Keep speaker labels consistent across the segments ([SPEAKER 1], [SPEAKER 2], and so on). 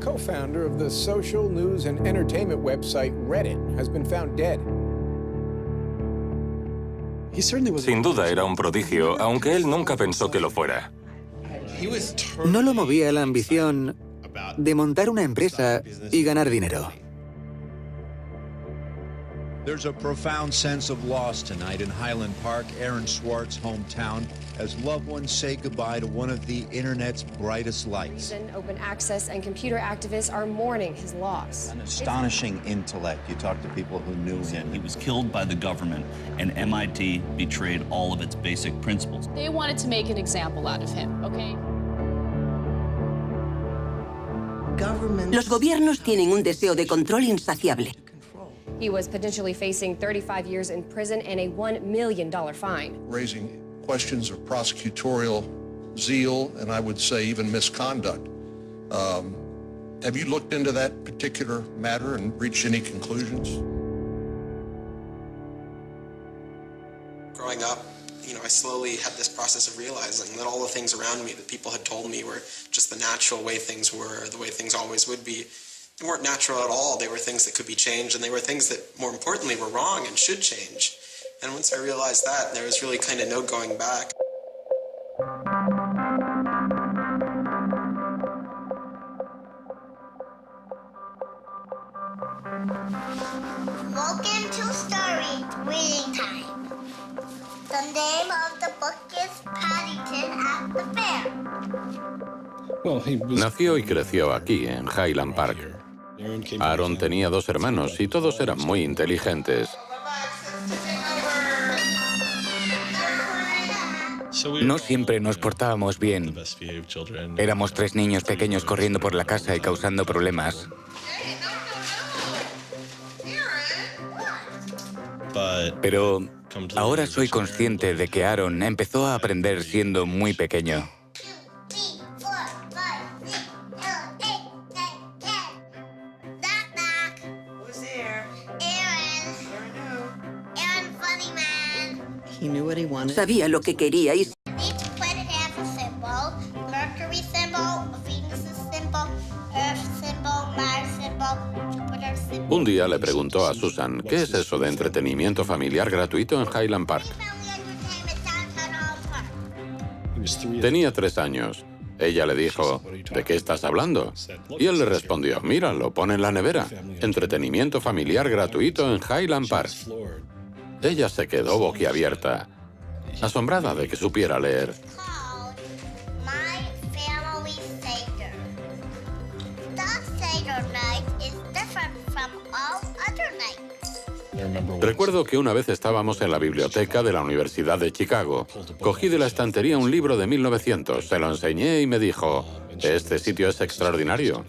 [SPEAKER 1] co-founder of the social news and entertainment website Reddit, has been found dead.
[SPEAKER 2] Sin duda era un prodigio, aunque él nunca pensó que lo fuera.
[SPEAKER 3] No lo movía la ambición de montar una empresa y ganar dinero.
[SPEAKER 4] There's a profound sense of loss tonight in Highland Park, Aaron Swartz's hometown, as loved ones say goodbye to one of the internet's brightest lights.
[SPEAKER 5] Open access and computer activists are mourning his loss.
[SPEAKER 6] An astonishing intellect. You talk to people who knew him.
[SPEAKER 7] He was killed by the government, and MIT betrayed all of its basic principles.
[SPEAKER 8] They wanted to make an example out of him, okay?
[SPEAKER 9] Los gobiernos tienen un deseo de control insaciable.
[SPEAKER 5] He was potentially facing 35 years in prison and a $1 million fine.
[SPEAKER 10] Raising questions of prosecutorial zeal and I would say even misconduct. Have you looked into that particular matter and reached any conclusions?
[SPEAKER 11] Growing up, I slowly had this process of realizing that all the things around me that people had told me were just the natural way things were, the way things always would be. They weren't natural at all. They were things that could be changed, and they were things that, more importantly, were wrong and should change. And once I realized that, there was really kind of no going back.
[SPEAKER 12] Welcome to Story Reading Time. The name of the book is Paddington at the Fair.
[SPEAKER 13] Nació y creció aquí, en Highland Park. Aaron tenía 2 hermanos y todos eran muy inteligentes.
[SPEAKER 3] No siempre nos portábamos bien. Éramos 3 niños pequeños corriendo por la casa y causando problemas. Pero ahora soy consciente de que Aaron empezó a aprender siendo muy pequeño.
[SPEAKER 9] Sabía lo que quería y
[SPEAKER 13] Un día le preguntó a Susan, ¿qué es eso de entretenimiento familiar gratuito en Highland Park? Tenía 3 años. Ella le dijo, ¿de qué estás hablando? Y él le respondió, mira, lo pone en la nevera. Entretenimiento familiar gratuito en Highland Park. Ella se quedó boquiabierta, asombrada de que supiera leer. Recuerdo que una vez estábamos en la biblioteca de la Universidad de Chicago. Cogí de la estantería un libro de 1900, se lo enseñé y me dijo, este sitio es extraordinario.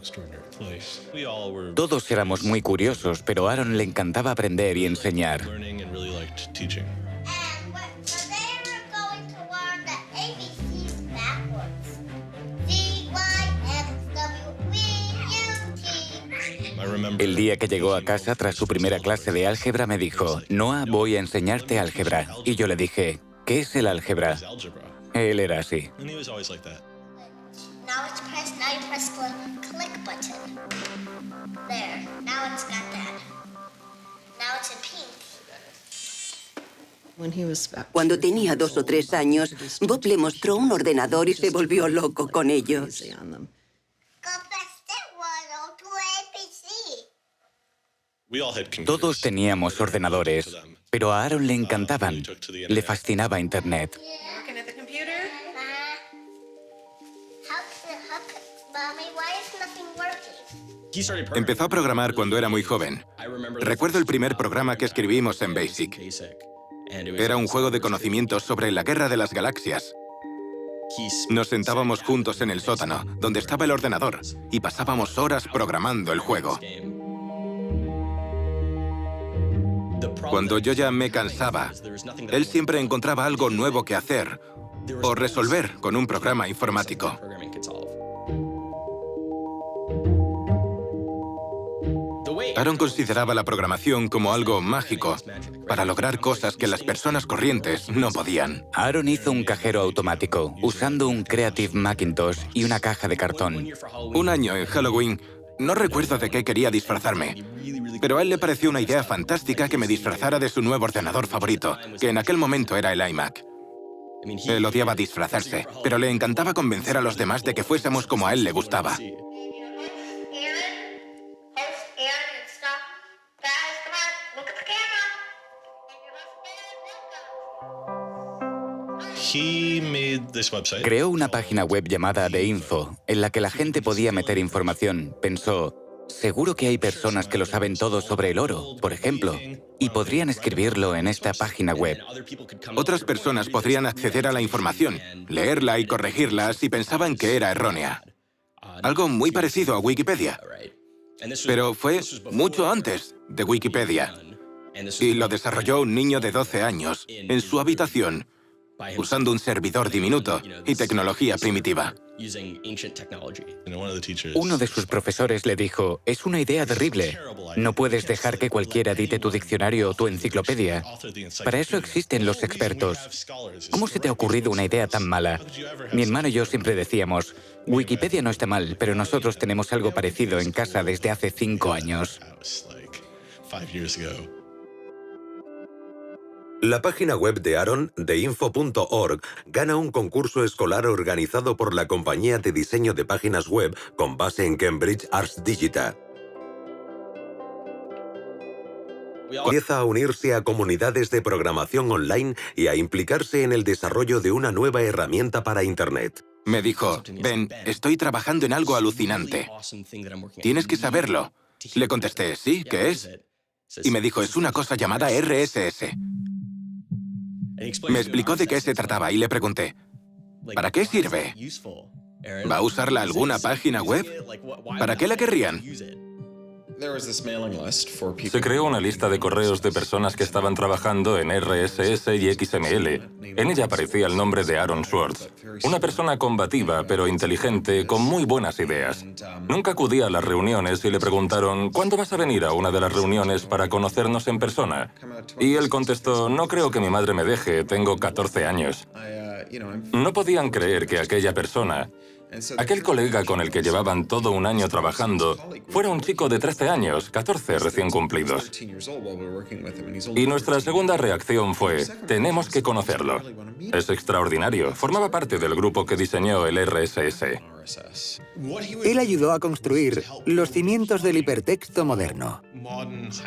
[SPEAKER 3] Todos éramos muy curiosos, pero a Aaron le encantaba aprender y enseñar. El día que llegó a casa tras su primera clase de álgebra me dijo, Noah, voy a enseñarte álgebra. Y yo le dije, ¿qué es el álgebra? Él era así.
[SPEAKER 9] Cuando tenía 2 o 3 años, Bob le mostró un ordenador y se volvió loco con ello.
[SPEAKER 3] Todos teníamos ordenadores, pero a Aaron le encantaban. Le fascinaba Internet.
[SPEAKER 14] Empezó a programar cuando era muy joven. Recuerdo el primer programa que escribimos en BASIC. Era un juego de conocimientos sobre la guerra de las galaxias. Nos sentábamos juntos en el sótano, donde estaba el ordenador, y pasábamos horas programando el juego. Cuando yo ya me cansaba, él siempre encontraba algo nuevo que hacer o resolver con un programa informático. Aaron consideraba la programación como algo mágico para lograr cosas que las personas corrientes no podían.
[SPEAKER 3] Aaron hizo un cajero automático usando un Creative Macintosh y una caja de cartón.
[SPEAKER 14] Un año en Halloween No recuerdo de qué quería disfrazarme, pero a él le pareció una idea fantástica que me disfrazara de su nuevo ordenador favorito, que en aquel momento era el iMac. Él odiaba disfrazarse, pero le encantaba convencer a los demás de que fuésemos como a él le gustaba.
[SPEAKER 3] Creó una página web llamada The Info, en la que la gente podía meter información. Pensó, seguro que hay personas que lo saben todo sobre el oro, por ejemplo, y podrían escribirlo en esta página web.
[SPEAKER 14] Otras personas podrían acceder a la información, leerla y corregirla si pensaban que era errónea. Algo muy parecido a Wikipedia. Pero fue mucho antes de Wikipedia. Y lo desarrolló un niño de 12 años, en su habitación, usando un servidor diminuto y tecnología primitiva.
[SPEAKER 3] Uno de sus profesores le dijo, es una idea terrible. No puedes dejar que cualquiera edite tu diccionario o tu enciclopedia. Para eso existen los expertos. ¿Cómo se te ha ocurrido una idea tan mala? Mi hermano y yo siempre decíamos, Wikipedia no está mal, pero nosotros tenemos algo parecido en casa desde hace 5 años.
[SPEAKER 15] La página web de Aaron, theinfo.org, gana un concurso escolar organizado por la compañía de diseño de páginas web con base en Cambridge Arts Digital. Empieza a unirse a comunidades de programación online y a implicarse en el desarrollo de una nueva herramienta para Internet.
[SPEAKER 14] Me dijo, Ben, estoy trabajando en algo alucinante. Tienes que saberlo. Le contesté, ¿sí? ¿Qué es? Y me dijo, es una cosa llamada RSS. Me explicó de qué se trataba y le pregunté, ¿para qué sirve? ¿Va a usarla alguna página web? ¿Para qué la querrían?
[SPEAKER 2] Se creó una lista de correos de personas que estaban trabajando en RSS y XML. En ella aparecía el nombre de Aaron Swartz, una persona combativa pero inteligente con muy buenas ideas. Nunca acudía a las reuniones y le preguntaron, ¿cuándo vas a venir a una de las reuniones para conocernos en persona? Y él contestó, no creo que mi madre me deje, tengo 14 años. No podían creer que aquella persona, aquel colega con el que llevaban todo un año trabajando, fuera un chico de 13 años, 14 recién cumplidos. Y nuestra segunda reacción fue, tenemos que conocerlo. Es extraordinario, formaba parte del grupo que diseñó el RSS.
[SPEAKER 16] Él ayudó a construir los cimientos del hipertexto moderno.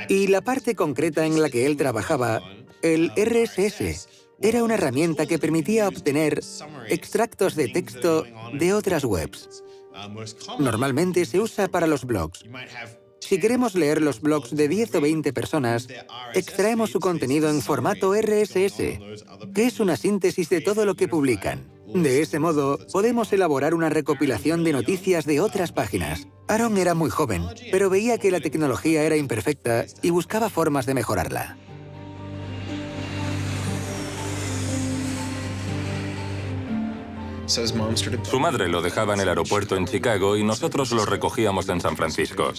[SPEAKER 16] Y la parte concreta en la que él trabajaba, el RSS, era una herramienta que permitía obtener extractos de texto de otras webs. Normalmente se usa para los blogs. Si queremos leer los blogs de 10 o 20 personas, extraemos su contenido en formato RSS, que es una síntesis de todo lo que publican. De ese modo, podemos elaborar una recopilación de noticias de otras páginas. Aaron era muy joven, pero veía que la tecnología era imperfecta y buscaba formas de mejorarla.
[SPEAKER 2] Su madre lo dejaba en el aeropuerto en Chicago y nosotros lo recogíamos en San Francisco.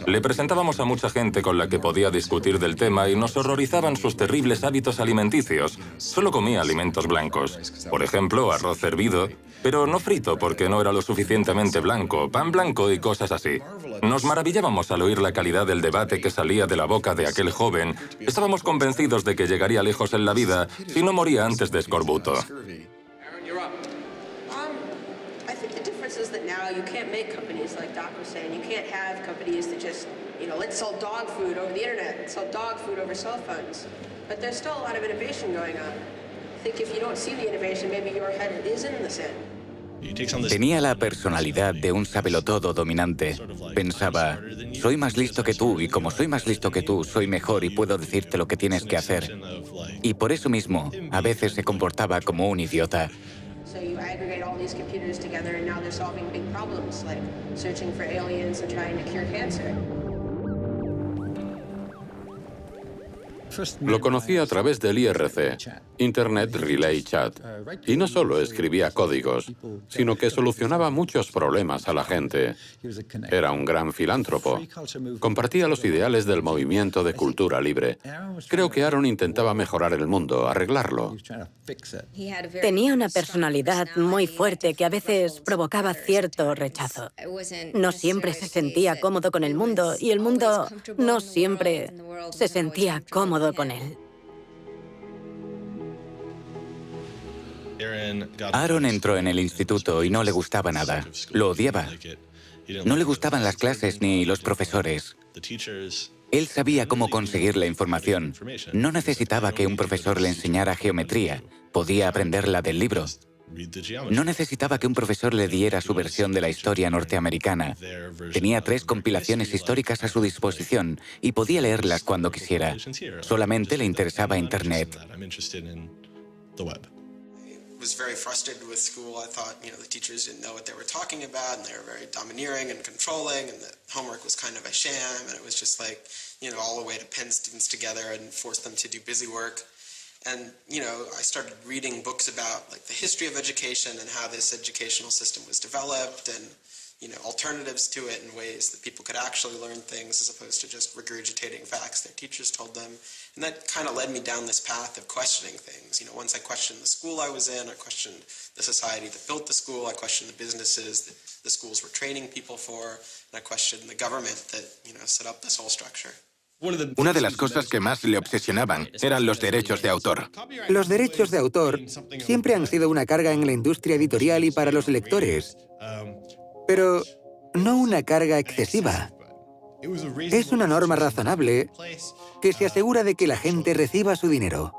[SPEAKER 2] Le presentábamos a mucha gente con la que podía discutir del tema y nos horrorizaban sus terribles hábitos alimenticios. Solo comía alimentos blancos. Por ejemplo, arroz hervido, pero no frito porque no era lo suficientemente blanco, pan blanco y cosas así. Nos maravillábamos al oír la calidad del debate que salía de la boca de aquel joven. Estábamos convencidos de que llegaría lejos en la vida si no moría antes de escorbuto.
[SPEAKER 17] That now you can't make companies like Doc was saying. You can't have companies that just, let's sell dog food over the internet, let's sell dog food over cell phones. But there's still a lot of innovation going on. I think if you don't see the innovation, maybe your head is in the sand.
[SPEAKER 3] Tenía la personalidad de un sabelotodo dominante. Pensaba, soy más listo que tú y como soy más listo que tú, soy mejor y puedo decirte lo que tienes que hacer. Y por eso mismo, a veces se comportaba como un idiota.
[SPEAKER 17] So you aggregate all these computers together and now they're solving big problems like searching for aliens and trying to cure cancer.
[SPEAKER 13] Lo conocí a través del IRC, Internet Relay Chat, y no solo escribía códigos, sino que solucionaba muchos problemas a la gente. Era un gran filántropo. Compartía los ideales del movimiento de cultura libre. Creo que Aaron intentaba mejorar el mundo, arreglarlo.
[SPEAKER 18] Tenía una personalidad muy fuerte que a veces provocaba cierto rechazo. No siempre se sentía cómodo con el mundo y el mundo no siempre se sentía cómodo con él.
[SPEAKER 3] Aaron entró en el instituto y no le gustaba nada. Lo odiaba. No le gustaban las clases ni los profesores. Él sabía cómo conseguir la información. No necesitaba que un profesor le enseñara geometría. Podía aprenderla del libro. No necesitaba que un profesor le diera su versión de la historia norteamericana. Tenía 3 compilaciones históricas a su disposición y podía leerlas cuando quisiera. Solamente le interesaba Internet.
[SPEAKER 11] Was very frustrated with school. I thought, the teachers didn't know what they were talking about, and they were very domineering and controlling, and the homework was kind of a sham, and it was just like, all a way to pin students together and force them to do busy work. And, I started reading books about the history of education and how this educational system was developed and, alternatives to it in ways that people could actually learn things as opposed to just regurgitating facts their teachers told them. And that kind of led me down this path of questioning things. Once I questioned the school I was in, I questioned the society that built the school, I questioned the businesses that the schools were training people for, and I questioned the government that, set up this whole structure.
[SPEAKER 14] Una de las cosas que más le obsesionaban eran los derechos de autor.
[SPEAKER 16] Los derechos de autor siempre han sido una carga en la industria editorial y para los lectores, pero no una carga excesiva. Es una norma razonable que se asegura de que la gente reciba su dinero.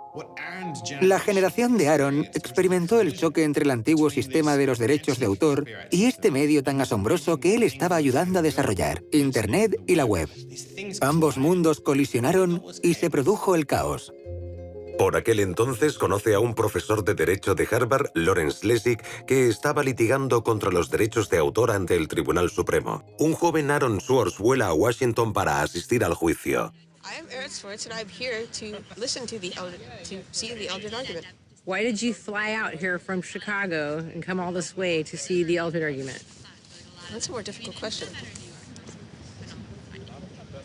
[SPEAKER 16] La generación de Aaron experimentó el choque entre el antiguo sistema de los derechos de autor y este medio tan asombroso que él estaba ayudando a desarrollar, Internet y la web. Ambos mundos colisionaron y se produjo el caos.
[SPEAKER 15] Por aquel entonces conoce a un profesor de Derecho de Harvard, Lawrence Lessig, que estaba litigando contra los derechos de autor ante el Tribunal Supremo. Un joven Aaron Swartz vuela a Washington para asistir al juicio.
[SPEAKER 17] I'm Aaron Swartz, and I'm here to listen to see the Eldred argument.
[SPEAKER 19] Why did you fly out here from Chicago and come all this way to see the Eldred argument?
[SPEAKER 17] That's a more difficult question.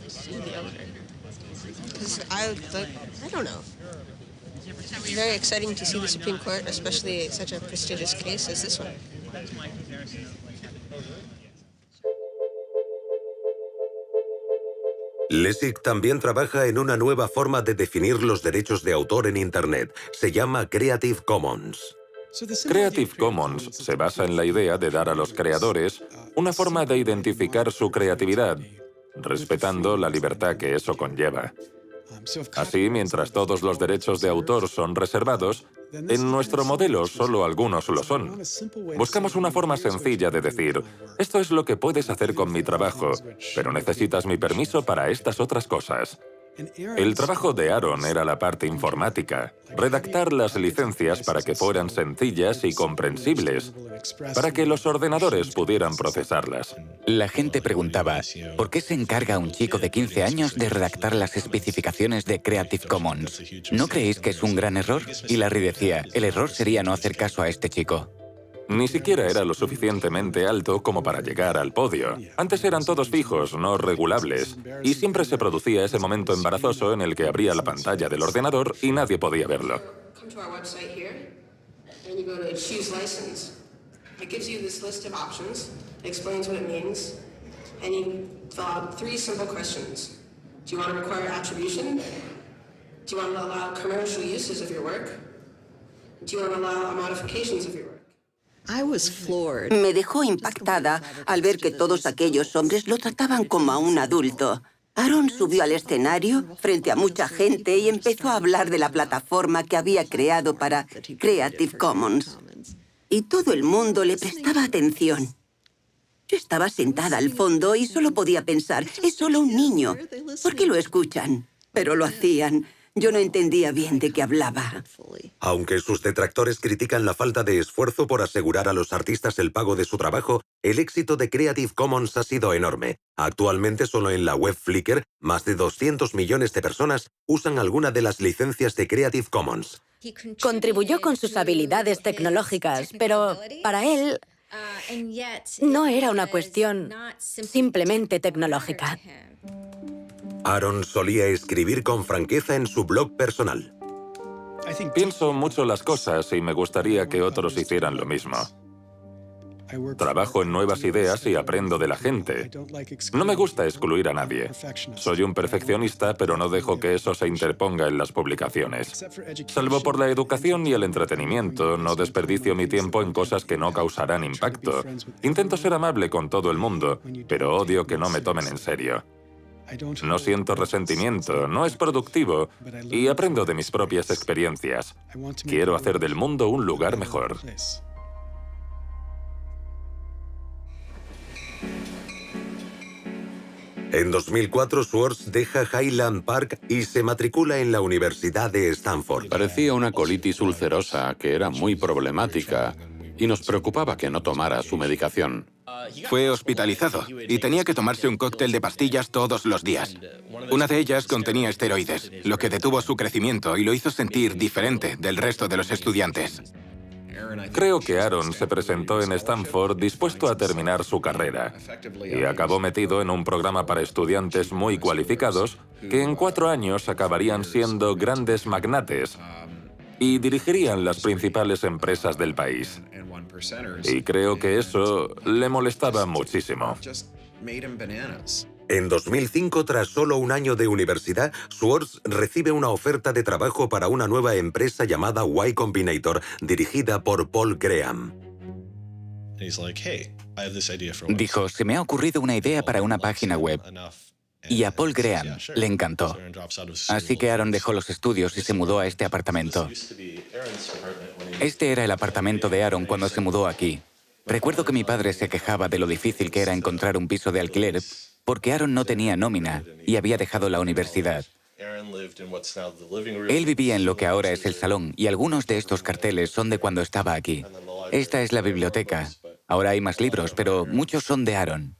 [SPEAKER 17] See the Eldred. Because I don't know. It's very exciting to see the Supreme Court, especially such a prestigious case as this one.
[SPEAKER 15] Lessig también trabaja en una nueva forma de definir los derechos de autor en Internet. Se llama Creative Commons.
[SPEAKER 2] Creative Commons se basa en la idea de dar a los creadores una forma de identificar su creatividad, respetando la libertad que eso conlleva. Así, mientras todos los derechos de autor son reservados, en nuestro modelo solo algunos lo son. Buscamos una forma sencilla de decir, esto es lo que puedes hacer con mi trabajo, pero necesitas mi permiso para estas otras cosas. El trabajo de Aaron era la parte informática, redactar las licencias para que fueran sencillas y comprensibles, para que los ordenadores pudieran procesarlas.
[SPEAKER 3] La gente preguntaba, ¿por qué se encarga un chico de 15 años de redactar las especificaciones de Creative Commons? ¿No creéis que es un gran error? Y Larry decía, el error sería no hacer caso a este chico.
[SPEAKER 2] Ni siquiera era lo suficientemente alto como para llegar al podio. Antes eran todos fijos, no regulables, y siempre se producía ese momento embarazoso en el que abría la pantalla del ordenador y nadie podía verlo.
[SPEAKER 17] Come to our website here, and you go to choose license. It gives you this list of options, explains what it means, and you fill out 3 simple questions. Do you want to require attribution? Do you want to allow commercial uses of your work? Do you want to allow modifications of your work?
[SPEAKER 9] Me dejó impactada al ver que todos aquellos hombres lo trataban como a un adulto. Aaron subió al escenario frente a mucha gente y empezó a hablar de la plataforma que había creado para Creative Commons. Y todo el mundo le prestaba atención. Yo estaba sentada al fondo y solo podía pensar, es solo un niño. ¿Por qué lo escuchan? Pero lo hacían. Yo no entendía bien de qué hablaba.
[SPEAKER 15] Aunque sus detractores critican la falta de esfuerzo por asegurar a los artistas el pago de su trabajo, el éxito de Creative Commons ha sido enorme. Actualmente, solo en la web Flickr, más de 200 millones de personas usan alguna de las licencias de Creative Commons.
[SPEAKER 18] Contribuyó con sus habilidades tecnológicas, pero para él no era una cuestión simplemente tecnológica.
[SPEAKER 15] Aaron solía escribir con franqueza en su blog personal.
[SPEAKER 2] Pienso mucho las cosas y me gustaría que otros hicieran lo mismo. Trabajo en nuevas ideas y aprendo de la gente. No me gusta excluir a nadie. Soy un perfeccionista, pero no dejo que eso se interponga en las publicaciones. Salvo por la educación y el entretenimiento, no desperdicio mi tiempo en cosas que no causarán impacto. Intento ser amable con todo el mundo, pero odio que no me tomen en serio. No siento resentimiento, no es productivo y aprendo de mis propias experiencias. Quiero hacer del mundo un lugar mejor.
[SPEAKER 15] En 2004, Schwartz deja Highland Park y se matricula en la Universidad de Stanford.
[SPEAKER 13] Parecía una colitis ulcerosa que era muy problemática y nos preocupaba que no tomara su medicación.
[SPEAKER 14] Fue hospitalizado y tenía que tomarse un cóctel de pastillas todos los días. Una de ellas contenía esteroides, lo que detuvo su crecimiento y lo hizo sentir diferente del resto de los estudiantes.
[SPEAKER 2] Creo que Aaron se presentó en Stanford dispuesto a terminar su carrera y acabó metido en un programa para estudiantes muy cualificados que en 4 años acabarían siendo grandes magnates y dirigirían las principales empresas del país. Y creo que eso le molestaba muchísimo.
[SPEAKER 15] En 2005, tras solo un año de universidad, Schwartz recibe una oferta de trabajo para una nueva empresa llamada Y Combinator, dirigida por Paul Graham.
[SPEAKER 3] Dijo, se me ha ocurrido una idea para una página web. Y a Paul Graham le encantó. Así que Aaron dejó los estudios y se mudó a este apartamento. Este era el apartamento de Aaron cuando se mudó aquí. Recuerdo que mi padre se quejaba de lo difícil que era encontrar un piso de alquiler porque Aaron no tenía nómina y había dejado la universidad. Él vivía en lo que ahora es el salón y algunos de estos carteles son de cuando estaba aquí. Esta es la biblioteca. Ahora hay más libros, pero muchos son de Aaron.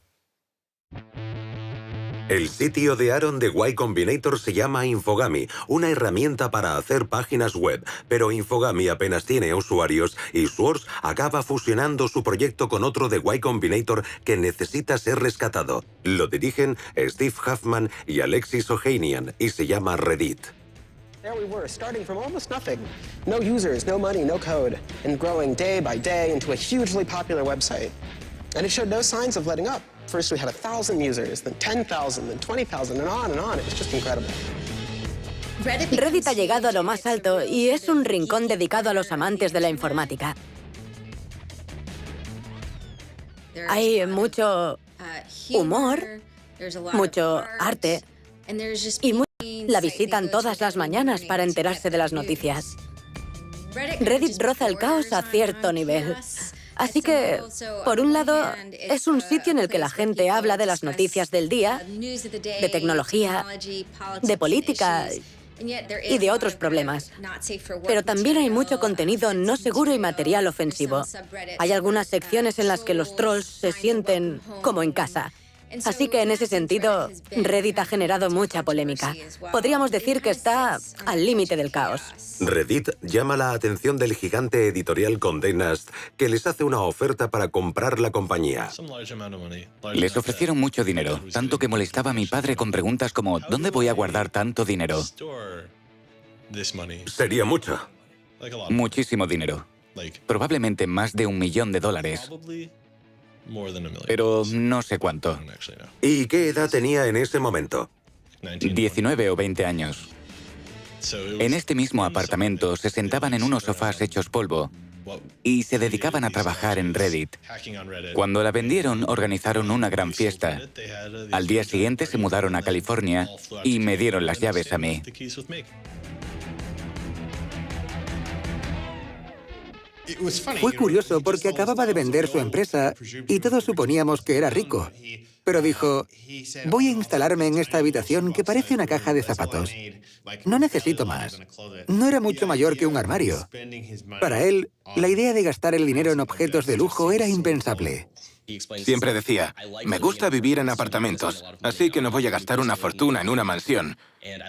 [SPEAKER 15] El sitio de Aaron de Y Combinator se llama Infogamy, una herramienta para hacer páginas web, pero Infogamy apenas tiene usuarios y Schwartz acaba fusionando su proyecto con otro de Y Combinator que necesita ser rescatado. Lo dirigen Steve Huffman y Alexis Ohanian y se llama Reddit.
[SPEAKER 11] There we were, starting from almost nothing. No users, no money, no code, and growing day by day into a hugely popular website. And it showed no signs of letting up. First we had 1,000 users, then 10,000, then 20,000, and on. It was just incredible.
[SPEAKER 18] Reddit ha llegado a lo más alto y es un rincón dedicado a los amantes de la informática. Hay mucho humor, mucho arte y la visitan todas las mañanas para enterarse de las noticias. Reddit roza el caos a cierto nivel. Así que, por un lado, es un sitio en el que la gente habla de las noticias del día, de tecnología, de política y de otros problemas. Pero también hay mucho contenido no seguro y material ofensivo. Hay algunas secciones en las que los trolls se sienten como en casa. Así que en ese sentido, Reddit ha generado mucha polémica. Podríamos decir que está al límite del caos.
[SPEAKER 15] Reddit llama la atención del gigante editorial Condé Nast, que les hace una oferta para comprar la compañía.
[SPEAKER 3] Les ofrecieron mucho dinero, tanto que molestaba a mi padre con preguntas como ¿dónde voy a guardar tanto dinero?
[SPEAKER 15] Sería mucho.
[SPEAKER 3] Muchísimo dinero. Probablemente más de $1 millón. Pero no sé cuánto.
[SPEAKER 15] ¿Y qué edad tenía en ese momento?
[SPEAKER 3] 19 o 20 años. En este mismo apartamento se sentaban en unos sofás hechos polvo y se dedicaban a trabajar en Reddit. Cuando la vendieron, organizaron una gran fiesta. Al día siguiente se mudaron a California y me dieron las llaves a mí.
[SPEAKER 16] Fue curioso porque acababa de vender su empresa y todos suponíamos que era rico. pero dijo, voy a instalarme en esta habitación que parece una caja de zapatos. No necesito más. No era mucho mayor que un armario. Para él, la idea de gastar el dinero en objetos de lujo era impensable.
[SPEAKER 14] Siempre decía, me gusta vivir en apartamentos, así que no voy a gastar una fortuna en una mansión.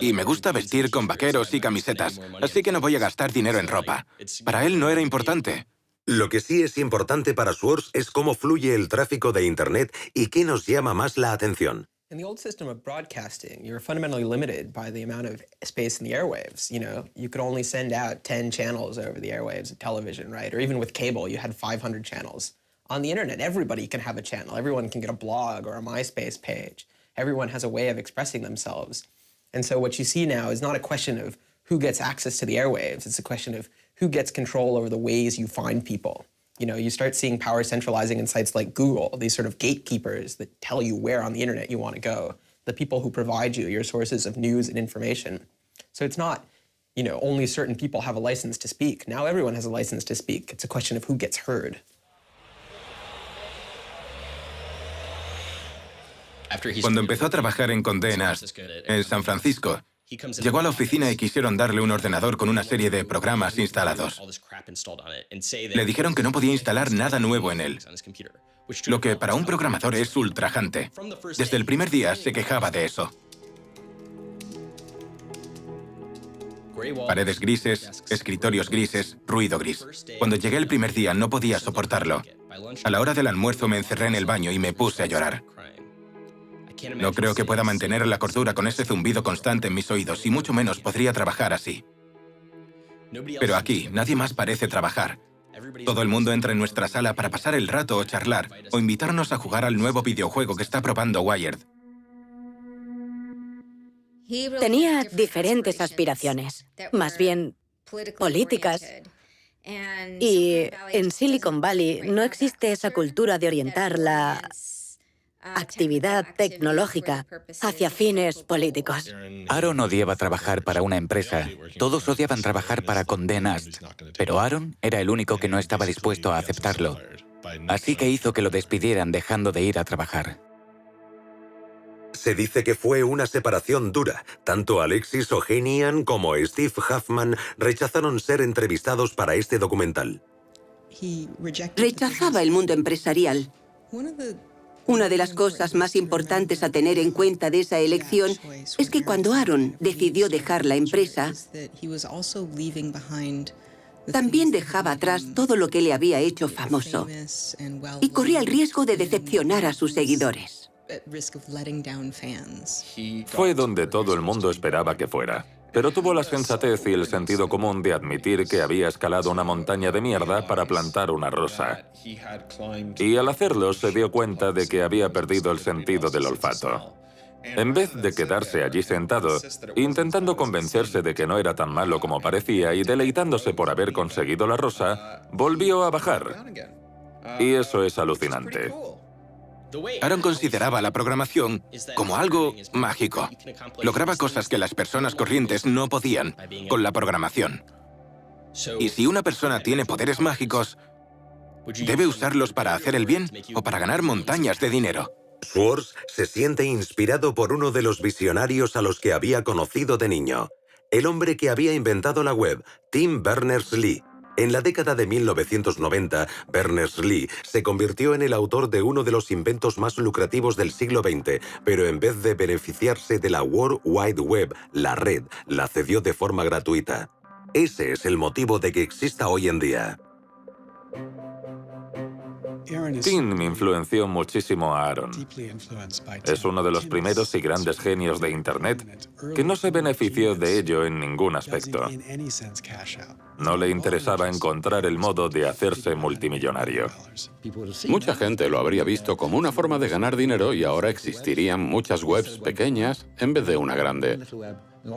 [SPEAKER 14] Y me gusta vestir con vaqueros y camisetas, así que no voy a gastar dinero en ropa. Para él no era importante.
[SPEAKER 15] Lo que sí es importante para Schwartz es cómo fluye el tráfico de Internet y qué nos llama más la atención.
[SPEAKER 11] In the old system of broadcasting, you were fundamentally limited by the amount of space in the airwaves. You know, you could only send out 10 channels over the airwaves of television, right? Or even with cable, you had 500 channels. On the internet, everybody can have a channel. Everyone can get a blog or a MySpace page. Everyone has a way of expressing themselves. And so what you see now is not a question of who gets access to the airwaves. It's a question of who gets control over the ways you find people. You know, you start seeing power centralizing in sites like Google, these sort of gatekeepers that tell you where on the internet you want to go, the people who provide you your sources of news and information. So it's not, you know, only certain people have a license to speak. Now everyone has a license to speak. It's a question of who gets heard.
[SPEAKER 14] Cuando empezó a trabajar en Condé Nast, en San Francisco, llegó a la oficina y quisieron darle un ordenador con una serie de programas instalados. Le dijeron que no podía instalar nada nuevo en él, lo que para un programador es ultrajante. Desde el primer día se quejaba de eso. Paredes grises, escritorios grises, ruido gris. Cuando llegué el primer día no podía soportarlo. A la hora del almuerzo me encerré en el baño y me puse a llorar. No creo que pueda mantener la cordura con ese zumbido constante en mis oídos, y mucho menos podría trabajar así. Pero aquí, nadie más parece trabajar. Todo el mundo entra en nuestra sala para pasar el rato o charlar, o invitarnos a jugar al nuevo videojuego que está probando Wired.
[SPEAKER 18] Tenía diferentes aspiraciones, más bien políticas. Y en Silicon Valley no existe esa cultura de orientar la actividad tecnológica hacia fines políticos.
[SPEAKER 3] Aaron odiaba trabajar para una empresa. Todos odiaban trabajar para Condé Nast. Pero Aaron era el único que no estaba dispuesto a aceptarlo. Así que hizo que lo despidieran dejando de ir a trabajar.
[SPEAKER 15] Se dice que fue una separación dura. Tanto Alexis Ohanian como Steve Huffman rechazaron ser entrevistados para este documental.
[SPEAKER 9] Rechazaba el mundo empresarial. Una de las cosas más importantes a tener en cuenta de esa elección es que cuando Aaron decidió dejar la empresa, también dejaba atrás todo lo que le había hecho famoso y corría el riesgo de decepcionar a sus seguidores.
[SPEAKER 2] Fue donde todo el mundo esperaba que fuera. Pero tuvo la sensatez y el sentido común de admitir que había escalado una montaña de mierda para plantar una rosa. Y al hacerlo se dio cuenta de que había perdido el sentido del olfato. En vez de quedarse allí sentado, intentando convencerse de que no era tan malo como parecía y deleitándose por haber conseguido la rosa, volvió a bajar. Y eso es alucinante.
[SPEAKER 14] Aaron consideraba la programación como algo mágico. Lograba cosas que las personas corrientes no podían con la programación. Y si una persona tiene poderes mágicos, debe usarlos para hacer el bien o para ganar montañas de dinero.
[SPEAKER 15] Schwartz se siente inspirado por uno de los visionarios a los que había conocido de niño. El hombre que había inventado la web, Tim Berners-Lee. En la década de 1990, Berners-Lee se convirtió en el autor de uno de los inventos más lucrativos del siglo XX, pero en vez de beneficiarse de la World Wide Web, la red, la cedió de forma gratuita. Ese es el motivo de que exista hoy en día.
[SPEAKER 2] Tim influenció muchísimo a Aaron. Es uno de los primeros y grandes genios de Internet que no se benefició de ello en ningún aspecto. No le interesaba encontrar el modo de hacerse multimillonario.
[SPEAKER 13] Mucha gente lo habría visto como una forma de ganar dinero y ahora existirían muchas webs pequeñas en vez de una grande.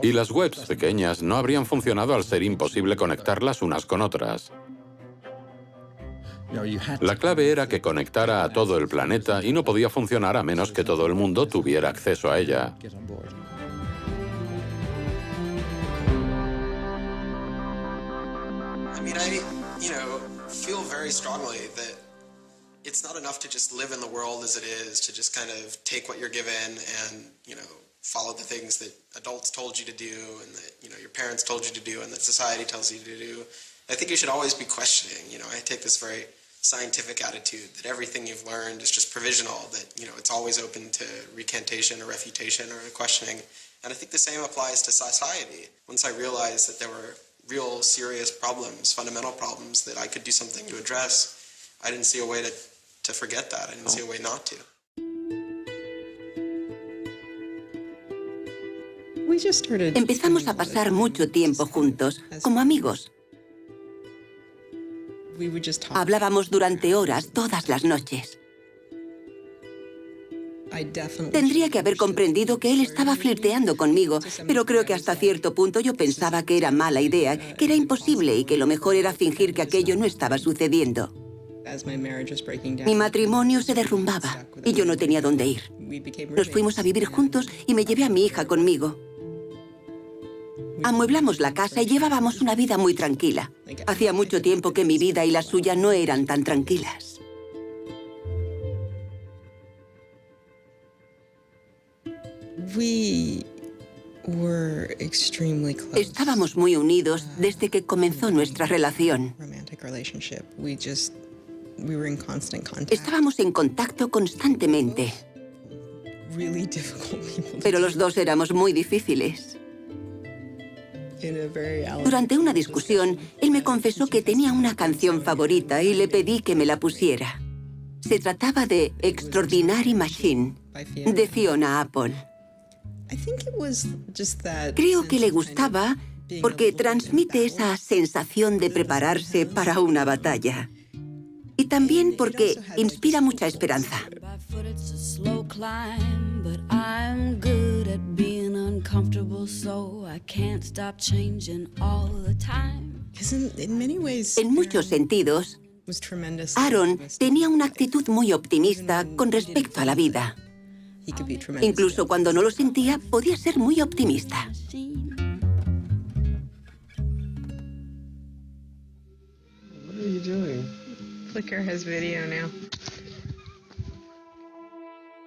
[SPEAKER 13] Y las webs pequeñas no habrían funcionado al ser imposible conectarlas unas con otras. La clave era que conectara a todo el planeta y no podía funcionar a menos que todo el mundo tuviera acceso a ella.
[SPEAKER 11] I mean, I feel very strongly that it's not enough to just live in the world as it is, to just kind of take what you're given and, follow the things that adults told you to do and that, your parents told you to do and that society tells you to do. I think you should always be questioning. I take this very scientific attitude that everything you've learned is just provisional, that, it's always open to recantation or refutation or questioning. And I think the same applies to society. Once I realized that there were real serious problems, fundamental problems that I could do something to address, I didn't see a way to forget that. I didn't see a way not to.
[SPEAKER 9] Empezamos a pasar mucho tiempo juntos, como amigos. Hablábamos durante horas todas las noches. Tendría que haber comprendido que él estaba flirteando conmigo, pero creo que hasta cierto punto yo pensaba que era mala idea, que era imposible y que lo mejor era fingir que aquello no estaba sucediendo. Mi matrimonio se derrumbaba y yo no tenía dónde ir. Nos fuimos a vivir juntos y me llevé a mi hija conmigo. Amueblamos la casa y llevábamos una vida muy tranquila. Hacía mucho tiempo que mi vida y la suya no eran tan tranquilas. Estábamos muy unidos desde que comenzó nuestra relación. Estábamos en contacto constantemente. Pero los dos éramos muy difíciles. Durante una discusión, él me confesó que tenía una canción favorita y le pedí que me la pusiera. Se trataba de Extraordinary Machine, de Fiona Apple. Creo que le gustaba porque transmite esa sensación de prepararse para una batalla. Y también porque inspira mucha esperanza. En muchos sentidos, Aaron tenía una actitud muy optimista con respecto a la vida. Incluso cuando no lo sentía, podía ser muy optimista.
[SPEAKER 19] Flickr has video now.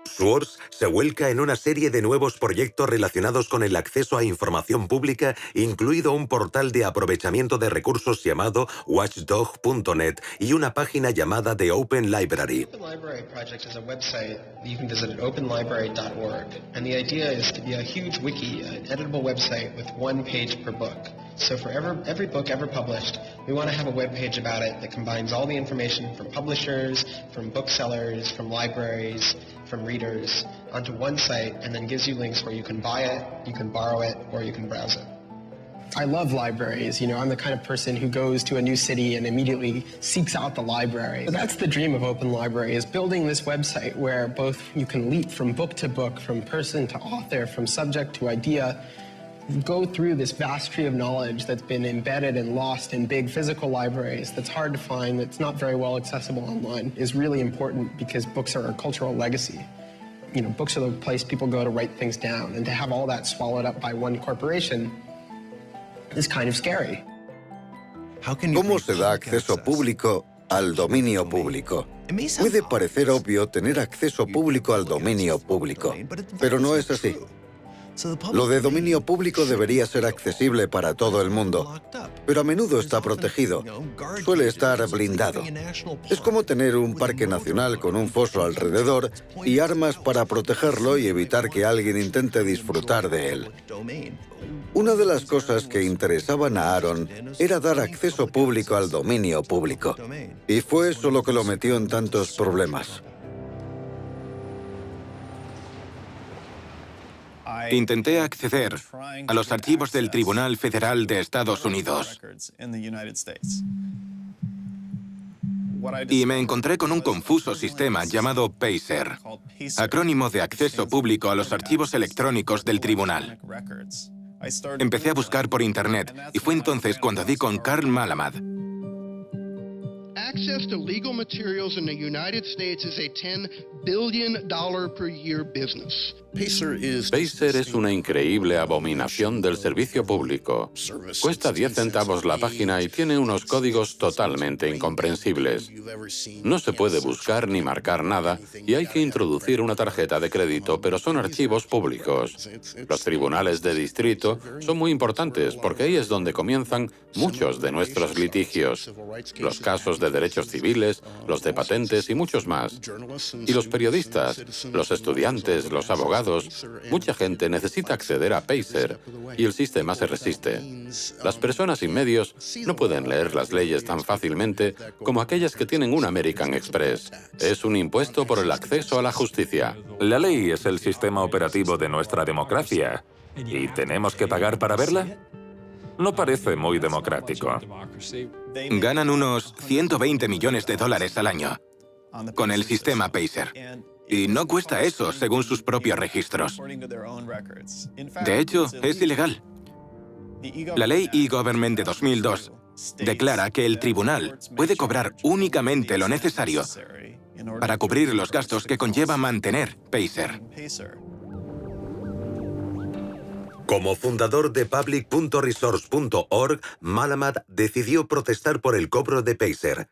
[SPEAKER 15] Schwartz se vuelca en una serie de nuevos proyectos relacionados con el acceso a información pública, incluido un portal de aprovechamiento de recursos llamado watchdog.net y una página llamada The Open Library.
[SPEAKER 11] The Library Project is a website that you can visit at openlibrary.org, and the idea is to be a huge wiki, an editable website with one page per book. So for every book ever published, we want to have a web page about it that combines all the information from publishers, from booksellers, from libraries, from readers, onto one site, and then gives you links where you can buy it, you can borrow it, or you can browse it. I love libraries. I'm the kind of person who goes to a new city and immediately seeks out the library. That's the dream of Open Library, is building this website where both you can leap from book to book, from person to author, from subject to idea, go through this vast tree of knowledge that's been embedded and lost in big physical libraries that's hard to find, that's not very well accessible online, is really important because books are a cultural legacy. Books are the place people go to write things down, and to have all that swallowed up by one corporation is kind of scary.
[SPEAKER 20] ¿Cómo se da acceso público al dominio público? Puede parecer obvio tener acceso público al dominio público, pero no es así. Lo de dominio público debería ser accesible para todo el mundo, pero a menudo está protegido, suele estar blindado. Es como tener un parque nacional con un foso alrededor y armas para protegerlo y evitar que alguien intente disfrutar de él. Una de las cosas que interesaban a Aaron era dar acceso público al dominio público, y fue eso lo que lo metió en tantos problemas.
[SPEAKER 14] Intenté acceder a los archivos del Tribunal Federal de Estados Unidos y me encontré con un confuso sistema llamado PACER, acrónimo de Acceso Público a los Archivos Electrónicos del Tribunal. Empecé a buscar por Internet y fue entonces cuando di con Carl Malamud.
[SPEAKER 21] access to legal materials in the United States is a $10 billion per year business.
[SPEAKER 13] Pacer es una increíble abominación del servicio público. Cuesta 10 centavos la página y tiene unos códigos totalmente incomprensibles. No se puede buscar ni marcar nada y hay que introducir una tarjeta de crédito, pero son archivos públicos. Los tribunales de distrito son muy importantes porque ahí es donde comienzan muchos de nuestros litigios. Los casos de derechos civiles, los de patentes y muchos más. Y los periodistas, los estudiantes, los abogados, mucha gente necesita acceder a Pacer y el sistema se resiste. Las personas sin medios no pueden leer las leyes tan fácilmente como aquellas que tienen un American Express. Es un impuesto por el acceso a la justicia.
[SPEAKER 2] La ley es el sistema operativo de nuestra democracia. ¿Y tenemos que pagar para verla? No parece muy democrático.
[SPEAKER 14] Ganan unos 120 millones de dólares al año con el sistema Pacer. Y no cuesta eso, según sus propios registros. De hecho, es ilegal. La ley e-Government de 2002 declara que el tribunal puede cobrar únicamente lo necesario para cubrir los gastos que conlleva mantener Pacer.
[SPEAKER 15] Como fundador de public.resource.org, Malamud decidió protestar por el cobro de Pacer.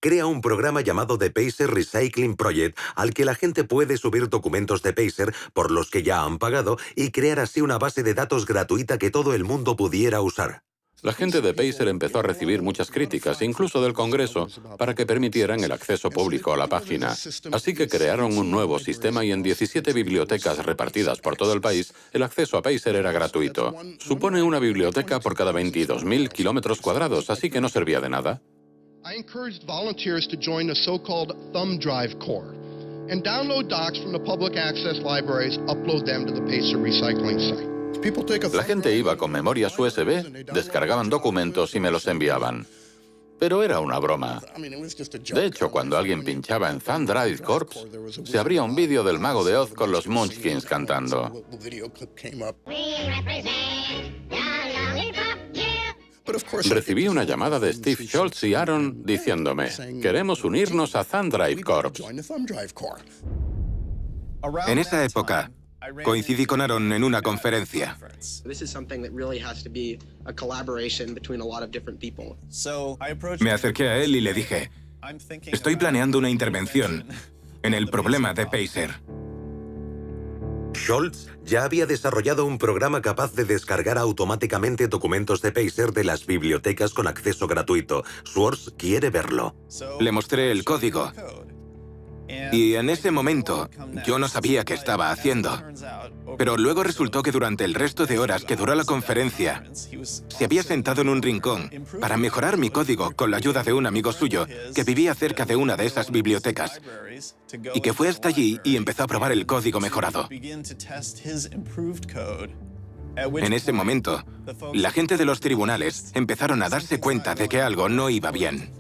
[SPEAKER 15] Crea un programa llamado The Pacer Recycling Project al que la gente puede subir documentos de Pacer por los que ya han pagado y crear así una base de datos gratuita que todo el mundo pudiera usar.
[SPEAKER 13] La gente de Pacer empezó a recibir muchas críticas, incluso del Congreso, para que permitieran el acceso público a la página. Así que crearon un nuevo sistema y en 17 bibliotecas repartidas por todo el país, el acceso a Pacer era gratuito. Supone una biblioteca por cada 22.000 kilómetros cuadrados, así que no servía de nada.
[SPEAKER 21] I encouraged volunteers to join the so-called Thumb Drive Corps and download docs from the public access libraries, upload them to the Pacer recycling site.
[SPEAKER 13] La gente iba con memorias USB, descargaban documentos y me los enviaban. Pero era una broma. De hecho, cuando alguien pinchaba en Thumb Drive Corps, se abría un vídeo del Mago de Oz con los Munchkins cantando. Recibí una llamada de Steve Schultz y Aaron diciéndome, queremos unirnos a Thumb Drive Corps.
[SPEAKER 14] En esa época, coincidí con Aaron en una conferencia. Me acerqué a él y le dije, estoy planeando una intervención en el problema de Pacer.
[SPEAKER 15] Schultz ya había desarrollado un programa capaz de descargar automáticamente documentos de Pacer de las bibliotecas con acceso gratuito. Schwartz quiere verlo.
[SPEAKER 14] Le mostré el código. Y en ese momento, yo no sabía qué estaba haciendo. Pero luego resultó que durante el resto de horas que duró la conferencia, se había sentado en un rincón para mejorar mi código con la ayuda de un amigo suyo que vivía cerca de una de esas bibliotecas y que fue hasta allí y empezó a probar el código mejorado. En ese momento, la gente de los tribunales empezaron a darse cuenta de que algo no iba bien.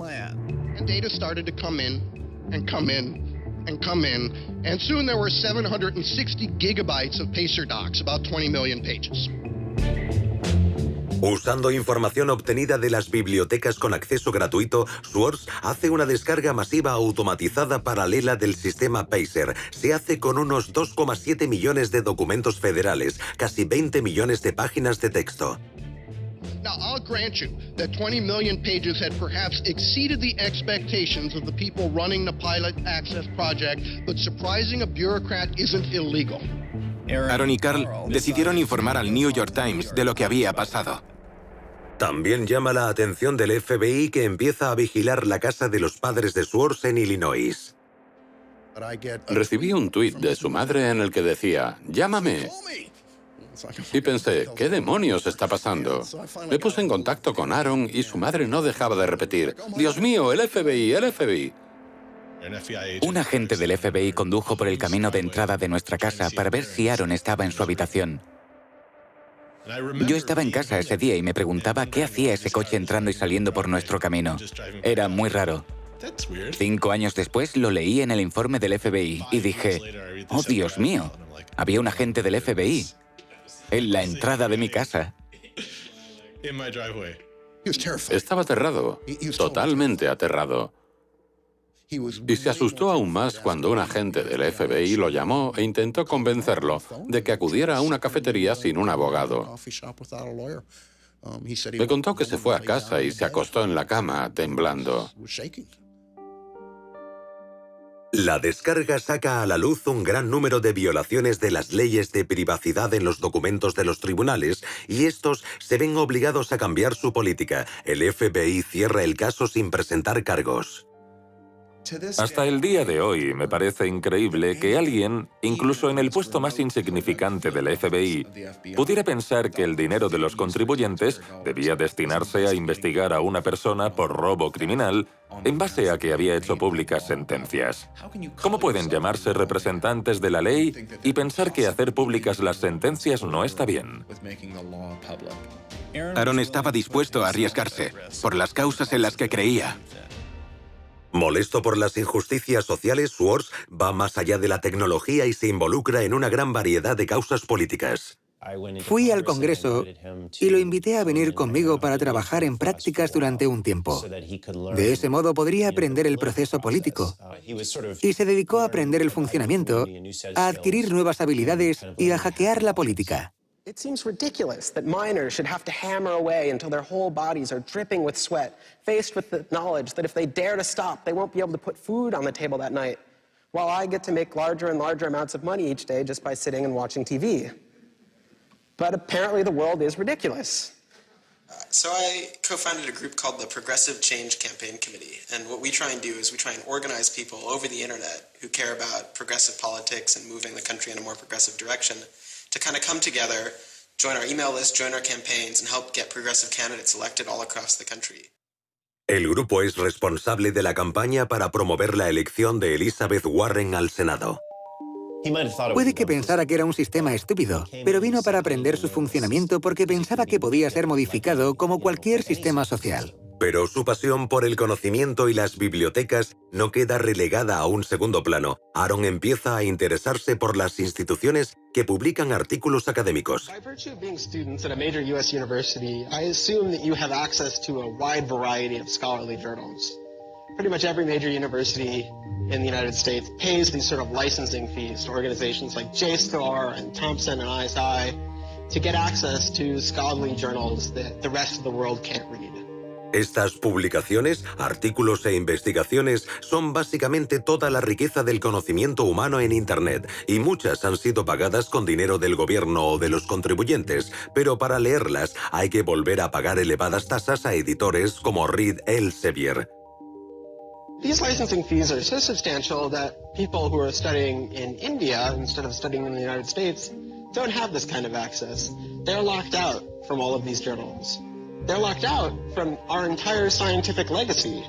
[SPEAKER 21] And come in, and soon there were 760 gigabytes of Pacer docs, about 20 million pages.
[SPEAKER 15] Usando información obtenida de las bibliotecas con acceso gratuito, Schwartz hace una descarga masiva automatizada paralela del sistema Pacer. Se hace con unos 2,7 millones de documentos federales, casi 20 millones de páginas de texto.
[SPEAKER 21] Now, I'll grant you that 20 million pages had perhaps exceeded the expectations of the people running the Pilot Access Project, but surprising a bureaucrat isn't illegal.
[SPEAKER 14] Aaron y Carl decidieron informar al New York Times de lo que había pasado.
[SPEAKER 15] También llama la atención del FBI que empieza a vigilar la casa de los padres de Schwartz en Illinois.
[SPEAKER 13] Recibí un tuit de su madre en el que decía, «Llámame». Y pensé, ¿qué demonios está pasando? Me puse en contacto con Aaron y su madre no dejaba de repetir, «Dios mío, el FBI, el FBI».
[SPEAKER 3] Un agente del FBI condujo por el camino de entrada de nuestra casa para ver si Aaron estaba en su habitación. Yo estaba en casa ese día y me preguntaba qué hacía ese coche entrando y saliendo por nuestro camino. Era muy raro. 5 años después lo leí en el informe del FBI y dije, «Oh, Dios mío, había un agente del FBI en la entrada de mi casa».
[SPEAKER 13] Estaba aterrado, totalmente aterrado. Y se asustó aún más cuando un agente del FBI lo llamó e intentó convencerlo de que acudiera a una cafetería sin un abogado. Me contó que se fue a casa y se acostó en la cama, temblando.
[SPEAKER 15] La descarga saca a la luz un gran número de violaciones de las leyes de privacidad en los documentos de los tribunales y estos se ven obligados a cambiar su política. El FBI cierra el caso sin presentar cargos.
[SPEAKER 2] Hasta el día de hoy me parece increíble que alguien, incluso en el puesto más insignificante del FBI, pudiera pensar que el dinero de los contribuyentes debía destinarse a investigar a una persona por robo criminal en base a que había hecho públicas sentencias. ¿Cómo pueden llamarse representantes de la ley y pensar que hacer públicas las sentencias no está bien?
[SPEAKER 14] Aaron estaba dispuesto a arriesgarse por las causas en las que creía.
[SPEAKER 15] Molesto por las injusticias sociales, Swartz va más allá de la tecnología y se involucra en una gran variedad de causas políticas.
[SPEAKER 16] Fui al Congreso y lo invité a venir conmigo para trabajar en prácticas durante un tiempo. De ese modo podría aprender el proceso político. Y se dedicó a aprender el funcionamiento, a adquirir nuevas habilidades y a hackear la política.
[SPEAKER 11] It seems ridiculous that miners should have to hammer away until their whole bodies are dripping with sweat, faced with the knowledge that if they dare to stop, they won't be able to put food on the table that night, while I get to make larger and larger amounts of money each day just by sitting and watching TV. But apparently the world is ridiculous. So I co-founded a group called the Progressive Change Campaign Committee, and what we try and do is we try and organize people over the internet who care about progressive politics and moving the country in a more progressive direction to kind of come together, join our email list, join our campaigns, and help get progressive candidates elected all across the country.
[SPEAKER 15] El grupo es responsable de la campaña para promover la elección de Elizabeth Warren al Senado.
[SPEAKER 16] Puede que pensara que era un sistema estúpido, pero vino para aprender su funcionamiento porque pensaba que podía ser modificado como cualquier sistema social.
[SPEAKER 15] Pero su pasión por el conocimiento y las bibliotecas no queda relegada a un segundo plano. Aaron empieza a interesarse por las instituciones que publican artículos académicos.
[SPEAKER 11] By virtue of being students at a major U.S. university, I assume that you have access to a wide variety of scholarly journals. Pretty much every major university in the United States pays these sort of licensing fees to organizations like JSTOR and Thomson and ISI to get access to scholarly journals that the rest of the world can't read.
[SPEAKER 15] Estas publicaciones, artículos e investigaciones son básicamente toda la riqueza del conocimiento humano en Internet, y muchas han sido pagadas con dinero del gobierno o de los contribuyentes, pero para leerlas hay que volver a pagar elevadas tasas a editores como Reed Elsevier.
[SPEAKER 11] These licensing fees are so substantial that people who are studying in India instead of studying in the United States don't have this kind of access. They're locked out from all of these journals. They're locked out from our entire scientific legacy.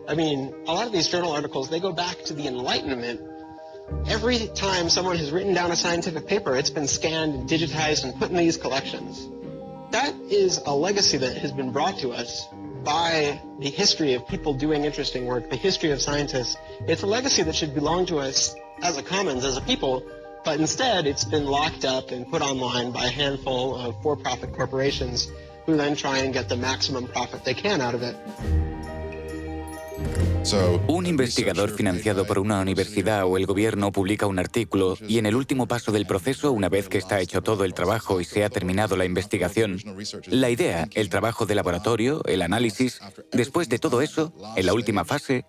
[SPEAKER 11] I mean, a lot of these journal articles, they go back to the Enlightenment. Every time someone has written down a scientific paper, it's been scanned and digitized and put in these collections. That is a legacy that has been brought to us by the history of people doing interesting work, the history of scientists. It's a legacy that should belong to us as a commons, as a people, but instead it's been locked up and put online by a handful of for-profit corporations who then try and get the maximum profit they can out of it.
[SPEAKER 3] Un investigador financiado por una universidad o el gobierno publica un artículo y en el último paso del proceso, una vez que está hecho todo el trabajo y se ha terminado la investigación, la idea, el trabajo de laboratorio, el análisis, después de todo eso, en la última fase,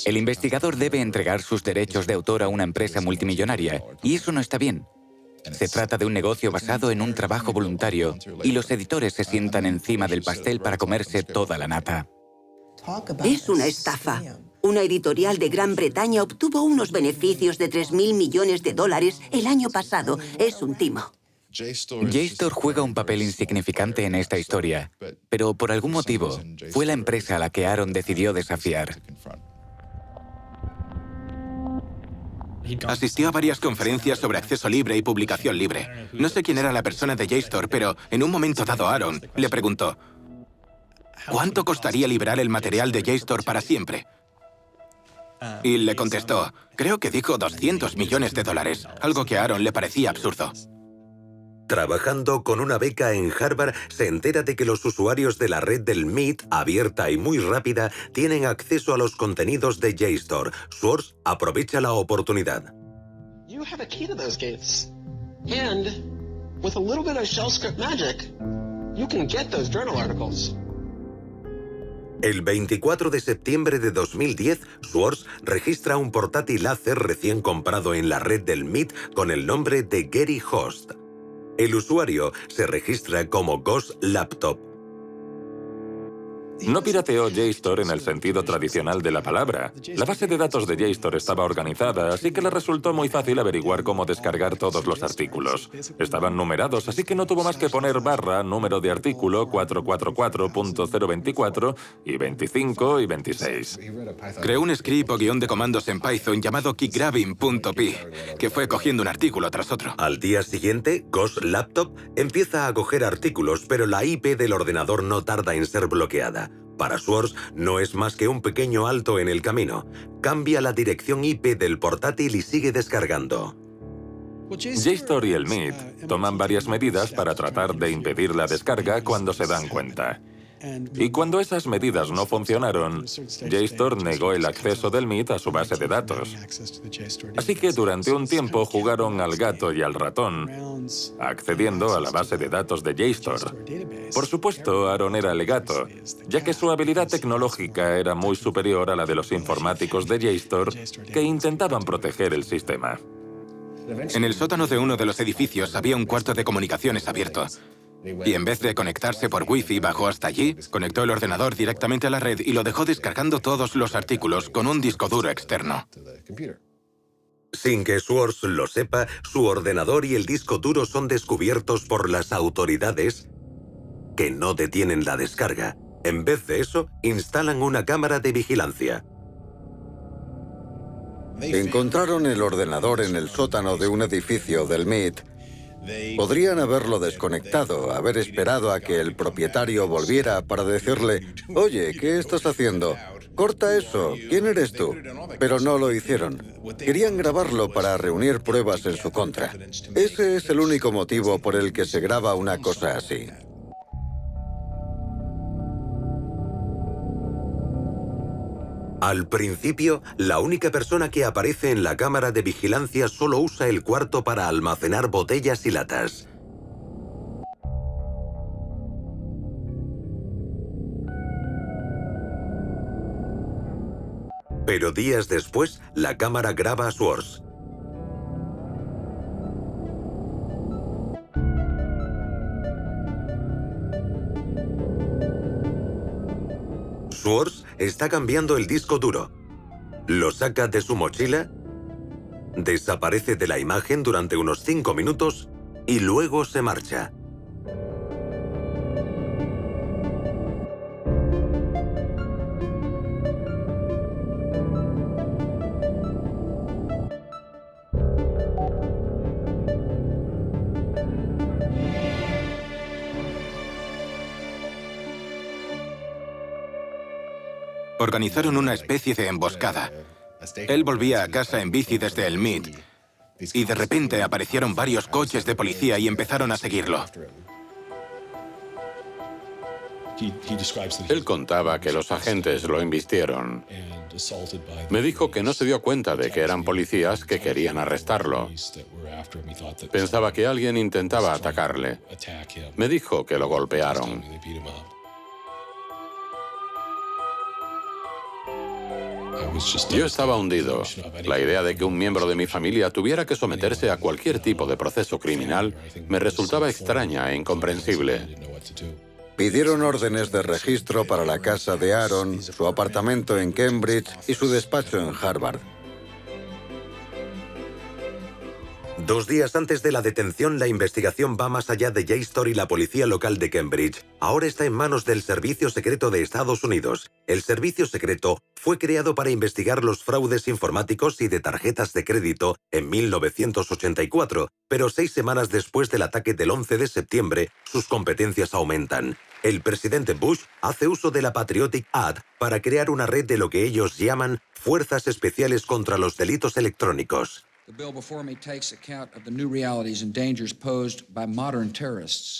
[SPEAKER 3] el investigador debe entregar sus derechos de autor a una empresa multimillonaria, y eso no está bien. Se trata de un negocio basado en un trabajo voluntario y los editores se sientan encima del pastel para comerse toda la nata.
[SPEAKER 9] Es una estafa. Una editorial de Gran Bretaña obtuvo unos beneficios de $3.000 millones el año pasado. Es un timo.
[SPEAKER 3] JSTOR juega un papel insignificante en esta historia, pero por algún motivo fue la empresa a la que Aaron decidió desafiar.
[SPEAKER 14] Asistió a varias conferencias sobre acceso libre y publicación libre. No sé quién era la persona de JSTOR, pero en un momento dado Aaron le preguntó: ¿cuánto costaría liberar el material de JSTOR para siempre? Y le contestó, creo que dijo $200 millones, algo que a Aaron le parecía absurdo.
[SPEAKER 15] Trabajando con una beca en Harvard, se entera de que los usuarios de la red del MIT, abierta y muy rápida, tienen acceso a los contenidos de JSTOR. Schwartz aprovecha la oportunidad.
[SPEAKER 11] You have a key to those gates. And with a little bit of shell script magic, you can get those journal articles.
[SPEAKER 15] El 24 de septiembre de 2010, Schwartz registra un portátil láser recién comprado en la red del MIT con el nombre de Gary Host. El usuario se registra como Ghost Laptop.
[SPEAKER 2] No pirateó JSTOR en el sentido tradicional de la palabra. La base de datos de JSTOR estaba organizada, así que le resultó muy fácil averiguar cómo descargar todos los artículos. Estaban numerados, así que no tuvo más que poner barra, número de artículo 444.024 y 25 y 26.
[SPEAKER 14] Creó un script o guión de comandos en Python llamado keygrabbing.py, que fue cogiendo un artículo tras otro.
[SPEAKER 15] Al día siguiente, Ghost Laptop empieza a coger artículos, pero la IP del ordenador no tarda en ser bloqueada. Para Schwartz no es más que un pequeño alto en el camino. Cambia la dirección IP del portátil y sigue descargando.
[SPEAKER 2] JSTOR y el MIT toman varias medidas para tratar de impedir la descarga cuando se dan cuenta. Y cuando esas medidas no funcionaron, JSTOR negó el acceso del MIT a su base de datos. Así que durante un tiempo jugaron al gato y al ratón, accediendo a la base de datos de JSTOR. Por supuesto, Aaron era el gato, ya que su habilidad tecnológica era muy superior a la de los informáticos de JSTOR que intentaban proteger el sistema.
[SPEAKER 14] En el sótano de uno de los edificios había un cuarto de comunicaciones abierto. Y en vez de conectarse por Wi-Fi, bajó hasta allí, conectó el ordenador directamente a la red y lo dejó descargando todos los artículos con un disco duro externo.
[SPEAKER 15] Sin que Schwartz lo sepa, su ordenador y el disco duro son descubiertos por las autoridades, que no detienen la descarga. En vez de eso, instalan una cámara de vigilancia.
[SPEAKER 20] Encontraron el ordenador en el sótano de un edificio del MIT. Podrían haberlo desconectado, haber esperado a que el propietario volviera para decirle: «Oye, ¿qué estás haciendo? Corta eso, ¿quién eres tú?». Pero no lo hicieron. Querían grabarlo para reunir pruebas en su contra. Ese es el único motivo por el que se graba una cosa así.
[SPEAKER 15] Al principio, la única persona que aparece en la cámara de vigilancia solo usa el cuarto para almacenar botellas y latas. Pero días después, la cámara graba a Schwartz. Schwartz está cambiando el disco duro. Lo saca de su mochila, desaparece de la imagen durante unos 5 minutos y luego se marcha.
[SPEAKER 14] Organizaron una especie de emboscada. Él volvía a casa en bici desde el MIT y de repente aparecieron varios coches de policía y empezaron a seguirlo.
[SPEAKER 13] Él contaba que los agentes lo embistieron. Me dijo que no se dio cuenta de que eran policías que querían arrestarlo. Pensaba que alguien intentaba atacarle. Me dijo que lo golpearon. Yo estaba hundido. La idea de que un miembro de mi familia tuviera que someterse a cualquier tipo de proceso criminal me resultaba extraña e incomprensible.
[SPEAKER 20] Pidieron órdenes de registro para la casa de Aaron, su apartamento en Cambridge y su despacho en Harvard.
[SPEAKER 15] 2 días antes de la detención, la investigación va más allá de JSTOR y la policía local de Cambridge. Ahora está en manos del Servicio Secreto de Estados Unidos. El Servicio Secreto fue creado para investigar los fraudes informáticos y de tarjetas de crédito en 1984, pero 6 semanas después del ataque del 11 de septiembre, sus competencias aumentan. El presidente Bush hace uso de la Patriotic Act para crear una red de lo que ellos llaman Fuerzas Especiales contra los Delitos Electrónicos.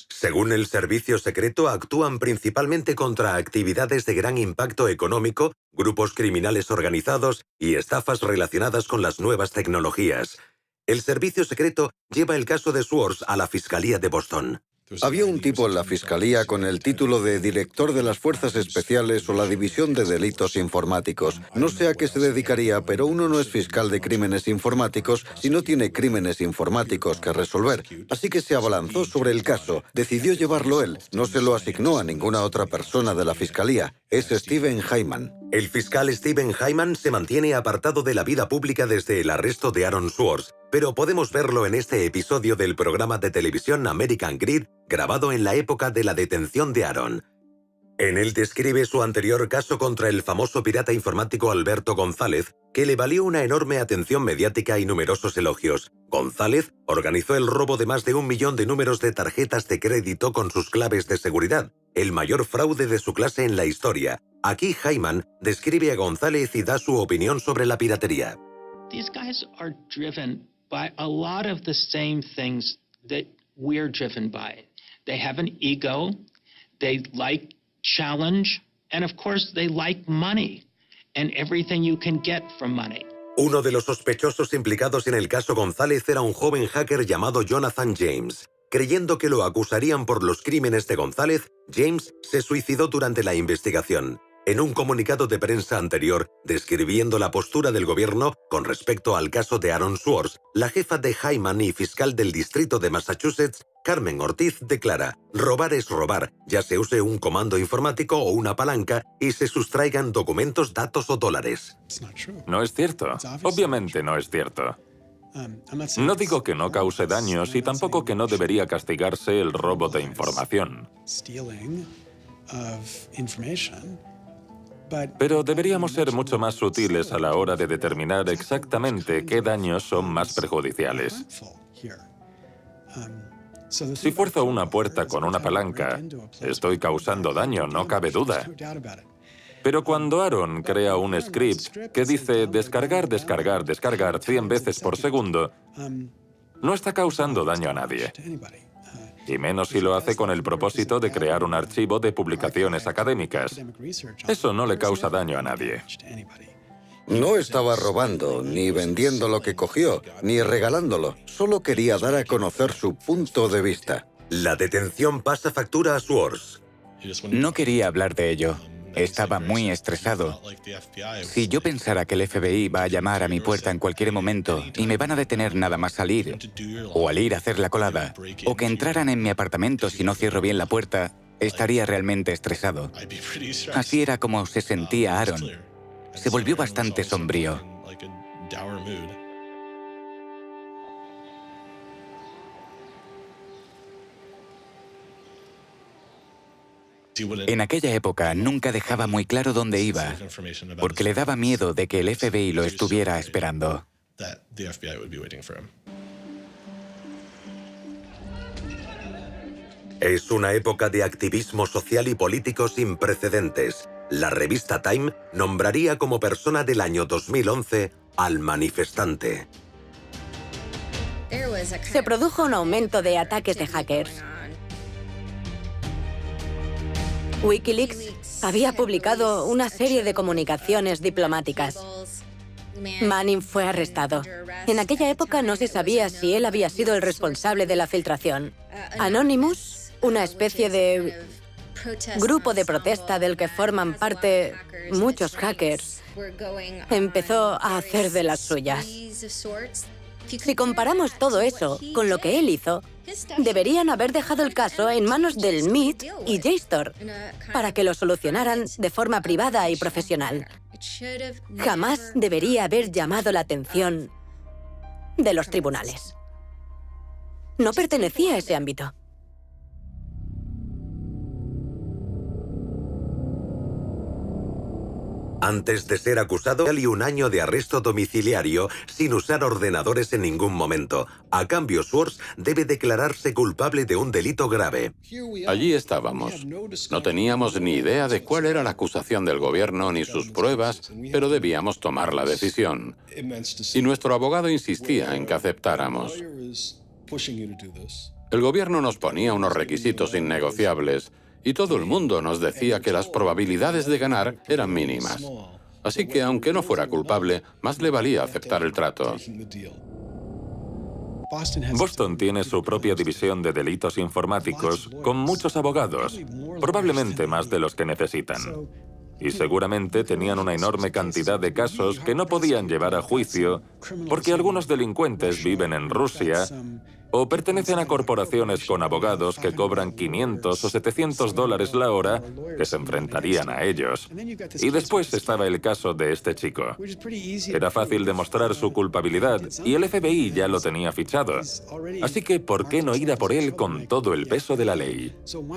[SPEAKER 15] Según el servicio secreto, actúan principalmente contra actividades de gran impacto económico, grupos criminales organizados y estafas relacionadas con las nuevas tecnologías. El servicio secreto lleva el caso de Swords a la Fiscalía de Boston.
[SPEAKER 20] Había un tipo en la fiscalía con el título de director de las Fuerzas Especiales o la División de Delitos Informáticos. No sé a qué se dedicaría, pero uno no es fiscal de crímenes informáticos si no tiene crímenes informáticos que resolver. Así que se abalanzó sobre el caso, decidió llevarlo él, no se lo asignó a ninguna otra persona de la fiscalía. Es Steven Hyman.
[SPEAKER 15] El fiscal Steven Hyman se mantiene apartado de la vida pública desde el arresto de Aaron Swartz, pero podemos verlo en este episodio del programa de televisión American Greed, grabado en la época de la detención de Aaron. En él describe su anterior caso contra el famoso pirata informático Alberto González, que le valió una enorme atención mediática y numerosos elogios. González organizó el robo de más de 1 millón de números de tarjetas de crédito con sus claves de seguridad, el mayor fraude de su clase en la historia. Aquí Hyman describe a González y da su opinión sobre la piratería.
[SPEAKER 1] These guys are driven by a lot of the same things that we're driven by. They have an ego, they like challenge, and of course they like money and everything you can get from money.
[SPEAKER 15] Uno de los sospechosos implicados en el caso González era un joven hacker llamado Jonathan James. Creyendo que lo acusarían por los crímenes de González, James se suicidó durante la investigación. En un comunicado de prensa anterior, describiendo la postura del gobierno con respecto al caso de Aaron Swartz, la jefa de Hyman y fiscal del distrito de Massachusetts, Carmen Ortiz, declara: robar es robar, ya se use un comando informático o una palanca y se sustraigan documentos, datos o dólares.
[SPEAKER 2] No es cierto. Obviamente no es cierto. No digo que no cause daños y tampoco que no debería castigarse el robo de información. Pero deberíamos ser mucho más sutiles a la hora de determinar exactamente qué daños son más perjudiciales. Si fuerzo una puerta con una palanca, estoy causando daño, no cabe duda. Pero cuando Aaron crea un script que dice descargar, descargar, descargar 100 veces por segundo, no está causando daño a nadie. Y menos si lo hace con el propósito de crear un archivo de publicaciones académicas. Eso no le causa daño a nadie.
[SPEAKER 20] No estaba robando, ni vendiendo lo que cogió, ni regalándolo. Solo quería dar a conocer su punto de vista.
[SPEAKER 15] La detención pasa factura a Swartz.
[SPEAKER 3] No quería hablar de ello. Estaba muy estresado. Si yo pensara que el FBI va a llamar a mi puerta en cualquier momento y me van a detener nada más salir, o al ir a hacer la colada, o que entraran en mi apartamento si no cierro bien la puerta, estaría realmente estresado. Así era como se sentía Aaron. Se volvió bastante sombrío. En aquella época nunca dejaba muy claro dónde iba, porque le daba miedo de que el FBI lo estuviera esperando.
[SPEAKER 15] Es una época de activismo social y político sin precedentes. La revista Time nombraría como persona del año 2011 al manifestante.
[SPEAKER 18] Se produjo un aumento de ataques de hackers. Wikileaks había publicado una serie de comunicaciones diplomáticas. Manning fue arrestado. En aquella época no se sabía si él había sido el responsable de la filtración. Anonymous, una especie de grupo de protesta del que forman parte muchos hackers, empezó a hacer de las suyas. Si comparamos todo eso con lo que él hizo, deberían haber dejado el caso en manos del MIT y JSTOR para que lo solucionaran de forma privada y profesional. Jamás debería haber llamado la atención de los tribunales. No pertenecía a ese ámbito.
[SPEAKER 15] Antes de ser acusado, y 1 año de arresto domiciliario sin usar ordenadores en ningún momento. A cambio, Swords debe declararse culpable de un delito grave.
[SPEAKER 13] Allí estábamos. No teníamos ni idea de cuál era la acusación del gobierno ni sus pruebas, pero debíamos tomar la decisión. Y nuestro abogado insistía en que aceptáramos. El gobierno nos ponía unos requisitos innegociables y todo el mundo nos decía que las probabilidades de ganar eran mínimas. Así que, aunque no fuera culpable, más le valía aceptar el trato.
[SPEAKER 2] Boston tiene su propia división de delitos informáticos con muchos abogados, probablemente más de los que necesitan. Y seguramente tenían una enorme cantidad de casos que no podían llevar a juicio porque algunos delincuentes viven en Rusia o pertenecen a corporaciones con abogados que cobran 500 o 700 dólares la hora que se enfrentarían a ellos. Y después estaba el caso de este chico. Era fácil demostrar su culpabilidad y el FBI ya lo tenía fichado. Así que, ¿por qué no ir a por él con todo el peso de la ley?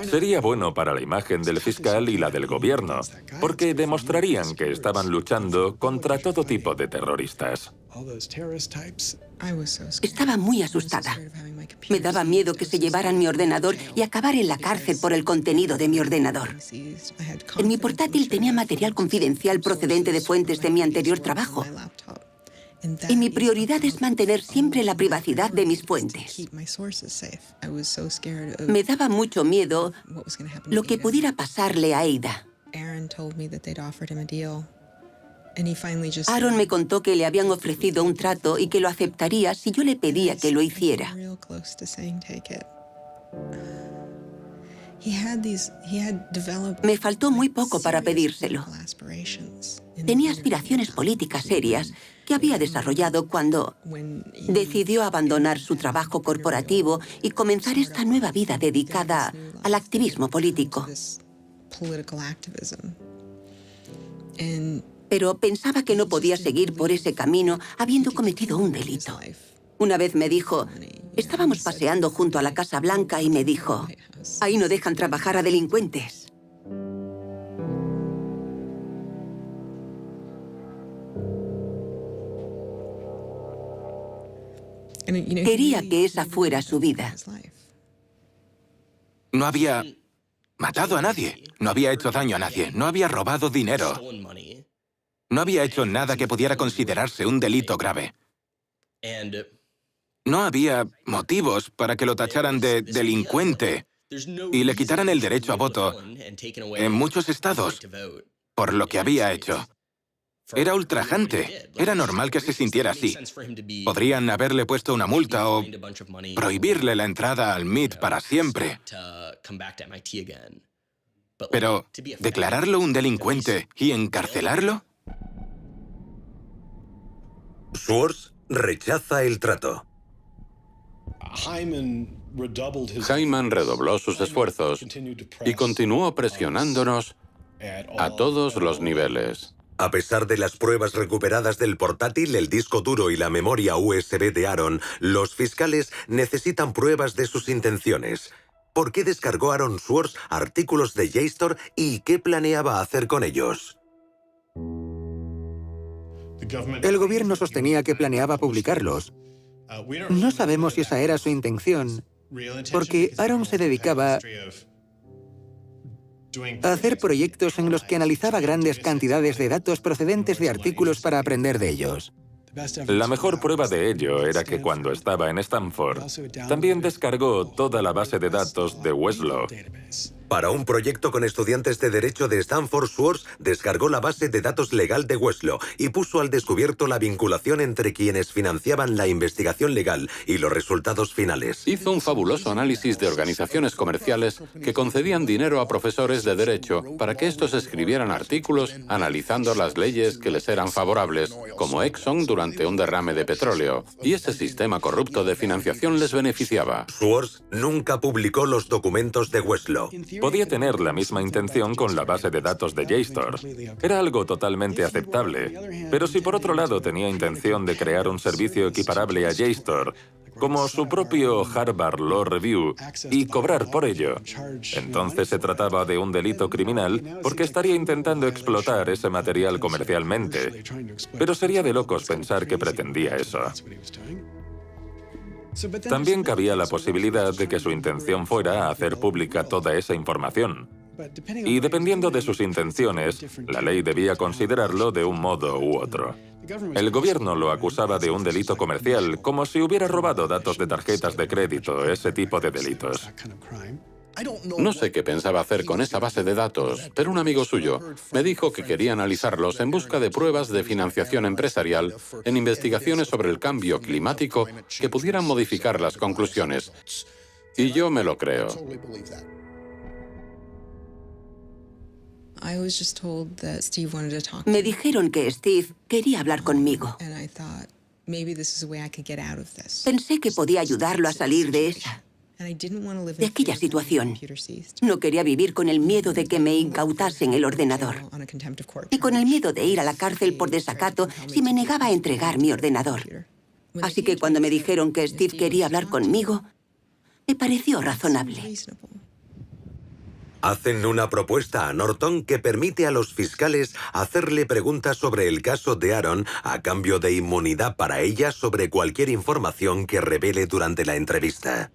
[SPEAKER 2] Sería bueno para la imagen del fiscal y la del gobierno, porque demostrarían que estaban luchando contra todo tipo de terroristas.
[SPEAKER 9] Estaba muy asustada. Me daba miedo que se llevaran mi ordenador y acabar en la cárcel por el contenido de mi ordenador. En mi portátil tenía material confidencial procedente de fuentes de mi anterior trabajo. Y mi prioridad es mantener siempre la privacidad de mis fuentes. Me daba mucho miedo lo que pudiera pasarle a Ada. Aaron me contó que le habían ofrecido un trato y que lo aceptaría si yo le pedía que lo hiciera. Me faltó muy poco para pedírselo. Tenía aspiraciones políticas serias que había desarrollado cuando decidió abandonar su trabajo corporativo y comenzar esta nueva vida dedicada al activismo político. Pero pensaba que no podía seguir por ese camino habiendo cometido un delito. Una vez me dijo, estábamos paseando junto a la Casa Blanca y me dijo, ahí no dejan trabajar a delincuentes. Quería que esa fuera su vida.
[SPEAKER 14] No había matado a nadie, no había hecho daño a nadie, no había robado dinero. No había hecho nada que pudiera considerarse un delito grave. No había motivos para que lo tacharan de delincuente y le quitaran el derecho a voto en muchos estados por lo que había hecho. Era ultrajante. Era normal que se sintiera así. Podrían haberle puesto una multa o prohibirle la entrada al MIT para siempre. Pero, ¿declararlo un delincuente y encarcelarlo?
[SPEAKER 15] Swords rechaza el trato.
[SPEAKER 13] Hyman redobló sus esfuerzos y continuó presionándonos a todos los niveles.
[SPEAKER 15] A pesar de las pruebas recuperadas del portátil, el disco duro y la memoria USB de Aaron, los fiscales necesitan pruebas de sus intenciones. ¿Por qué descargó Aaron Swords artículos de JSTOR y qué planeaba hacer con ellos?
[SPEAKER 16] El gobierno sostenía que planeaba publicarlos. No sabemos si esa era su intención, porque Aaron se dedicaba a hacer proyectos en los que analizaba grandes cantidades de datos procedentes de artículos para aprender de ellos.
[SPEAKER 2] La mejor prueba de ello era que cuando estaba en Stanford, también descargó toda la base de datos de Westlaw.
[SPEAKER 15] Para un proyecto con estudiantes de Derecho de Stanford, Swords descargó la base de datos legal de Westlaw y puso al descubierto la vinculación entre quienes financiaban la investigación legal y los resultados finales.
[SPEAKER 13] Hizo un fabuloso análisis de organizaciones comerciales que concedían dinero a profesores de Derecho para que estos escribieran artículos analizando las leyes que les eran favorables, como Exxon durante un derrame de petróleo, y ese sistema corrupto de financiación les beneficiaba.
[SPEAKER 15] Swords nunca publicó los documentos de Westlaw.
[SPEAKER 2] Podía tener la misma intención con la base de datos de JSTOR. Era algo totalmente aceptable. Pero si por otro lado tenía intención de crear un servicio equiparable a JSTOR, como su propio Harvard Law Review, y cobrar por ello. Entonces se trataba de un delito criminal porque estaría intentando explotar ese material comercialmente. Pero sería de locos pensar que pretendía eso. También cabía la posibilidad de que su intención fuera hacer pública toda esa información. Y dependiendo de sus intenciones, la ley debía considerarlo de un modo u otro. El gobierno lo acusaba de un delito comercial, como si hubiera robado datos de tarjetas de crédito, ese tipo de delitos.
[SPEAKER 13] No sé qué pensaba hacer con esa base de datos, pero un amigo suyo me dijo que quería analizarlos en busca de pruebas de financiación empresarial en investigaciones sobre el cambio climático que pudieran modificar las conclusiones. Y yo me lo creo.
[SPEAKER 9] Me dijeron que Steve quería hablar conmigo. Pensé que podía ayudarlo a salir de aquella situación. No quería vivir con el miedo de que me incautasen el ordenador, y con el miedo de ir a la cárcel por desacato si me negaba a entregar mi ordenador. Así que cuando me dijeron que Steve quería hablar conmigo, me pareció razonable.
[SPEAKER 15] Hacen una propuesta a Norton que permite a los fiscales hacerle preguntas sobre el caso de Aaron a cambio de inmunidad para ella sobre cualquier información que revele durante la entrevista.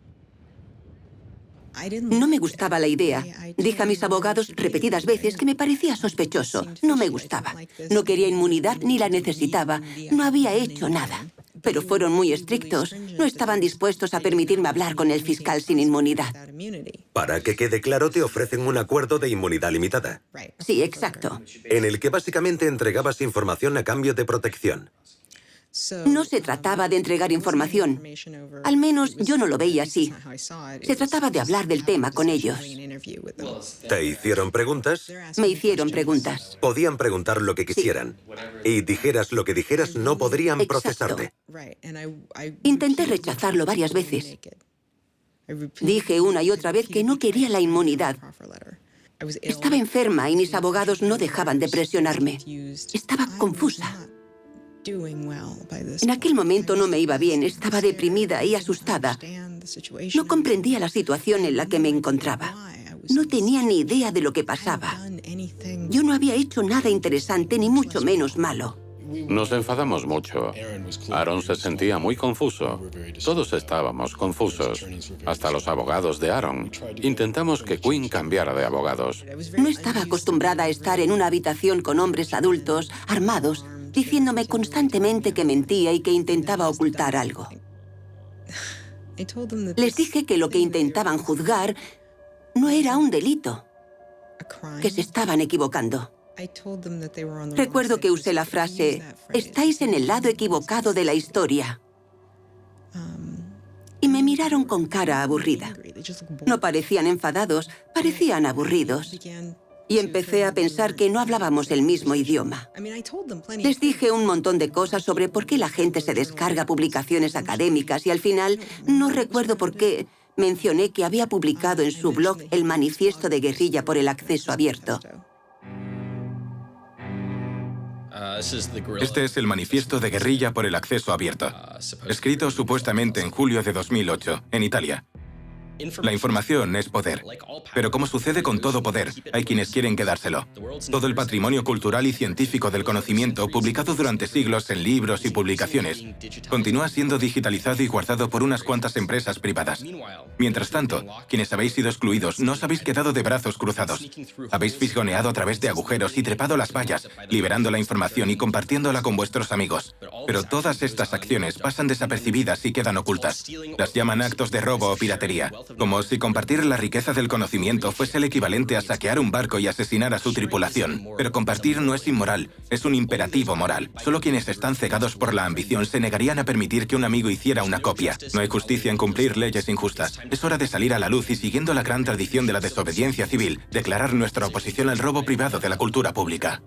[SPEAKER 9] No me gustaba la idea. Dije a mis abogados repetidas veces que me parecía sospechoso. No me gustaba. No quería inmunidad ni la necesitaba. No había hecho nada. Pero fueron muy estrictos. No estaban dispuestos a permitirme hablar con el fiscal sin inmunidad.
[SPEAKER 15] Para que quede claro, te ofrecen un acuerdo de inmunidad limitada.
[SPEAKER 9] Sí, exacto.
[SPEAKER 15] En el que básicamente entregabas información a cambio de protección.
[SPEAKER 9] No se trataba de entregar información. Al menos yo no lo veía así. Se trataba de hablar del tema con ellos.
[SPEAKER 15] ¿Te hicieron preguntas?
[SPEAKER 9] Me hicieron preguntas.
[SPEAKER 15] Podían preguntar lo que quisieran. Y dijeras lo que dijeras, no podrían procesarte.
[SPEAKER 9] Intenté rechazarlo varias veces. Dije una y otra vez que no quería la inmunidad. Estaba enferma y mis abogados no dejaban de presionarme. Estaba confusa. En aquel momento no me iba bien, estaba deprimida y asustada. No comprendía la situación en la que me encontraba. No tenía ni idea de lo que pasaba. Yo no había hecho nada interesante, ni mucho menos malo.
[SPEAKER 13] Nos enfadamos mucho. Aaron se sentía muy confuso. Todos estábamos confusos. Hasta los abogados de Aaron. Intentamos que Quinn cambiara de abogados.
[SPEAKER 9] No estaba acostumbrada a estar en una habitación con hombres adultos, armados, diciéndome constantemente que mentía y que intentaba ocultar algo. Les dije que lo que intentaban juzgar no era un delito, que se estaban equivocando. Recuerdo que usé la frase, estáis en el lado equivocado de la historia. Y me miraron con cara aburrida. No parecían enfadados, parecían aburridos. Y empecé a pensar que no hablábamos el mismo idioma. Les dije un montón de cosas sobre por qué la gente se descarga publicaciones académicas y al final, no recuerdo por qué, mencioné que había publicado en su blog el manifiesto de guerrilla por el acceso abierto.
[SPEAKER 14] Este es el manifiesto de guerrilla por el acceso abierto, escrito supuestamente en julio de 2008, en Italia. La información es poder, pero como sucede con todo poder, hay quienes quieren quedárselo. Todo el patrimonio cultural y científico del conocimiento, publicado durante siglos en libros y publicaciones, continúa siendo digitalizado y guardado por unas cuantas empresas privadas. Mientras tanto, quienes habéis sido excluidos no os habéis quedado de brazos cruzados. Habéis fisgoneado a través de agujeros y trepado las vallas, liberando la información y compartiéndola con vuestros amigos. Pero todas estas acciones pasan desapercibidas y quedan ocultas. Las llaman actos de robo o piratería. Como si compartir la riqueza del conocimiento fuese el equivalente a saquear un barco y asesinar a su tripulación. Pero compartir no es inmoral, es un imperativo moral. Solo quienes están cegados por la ambición se negarían a permitir que un amigo hiciera una copia. No hay justicia en cumplir leyes injustas. Es hora de salir a la luz y, siguiendo la gran tradición de la desobediencia civil, declarar nuestra oposición al robo privado de la cultura pública.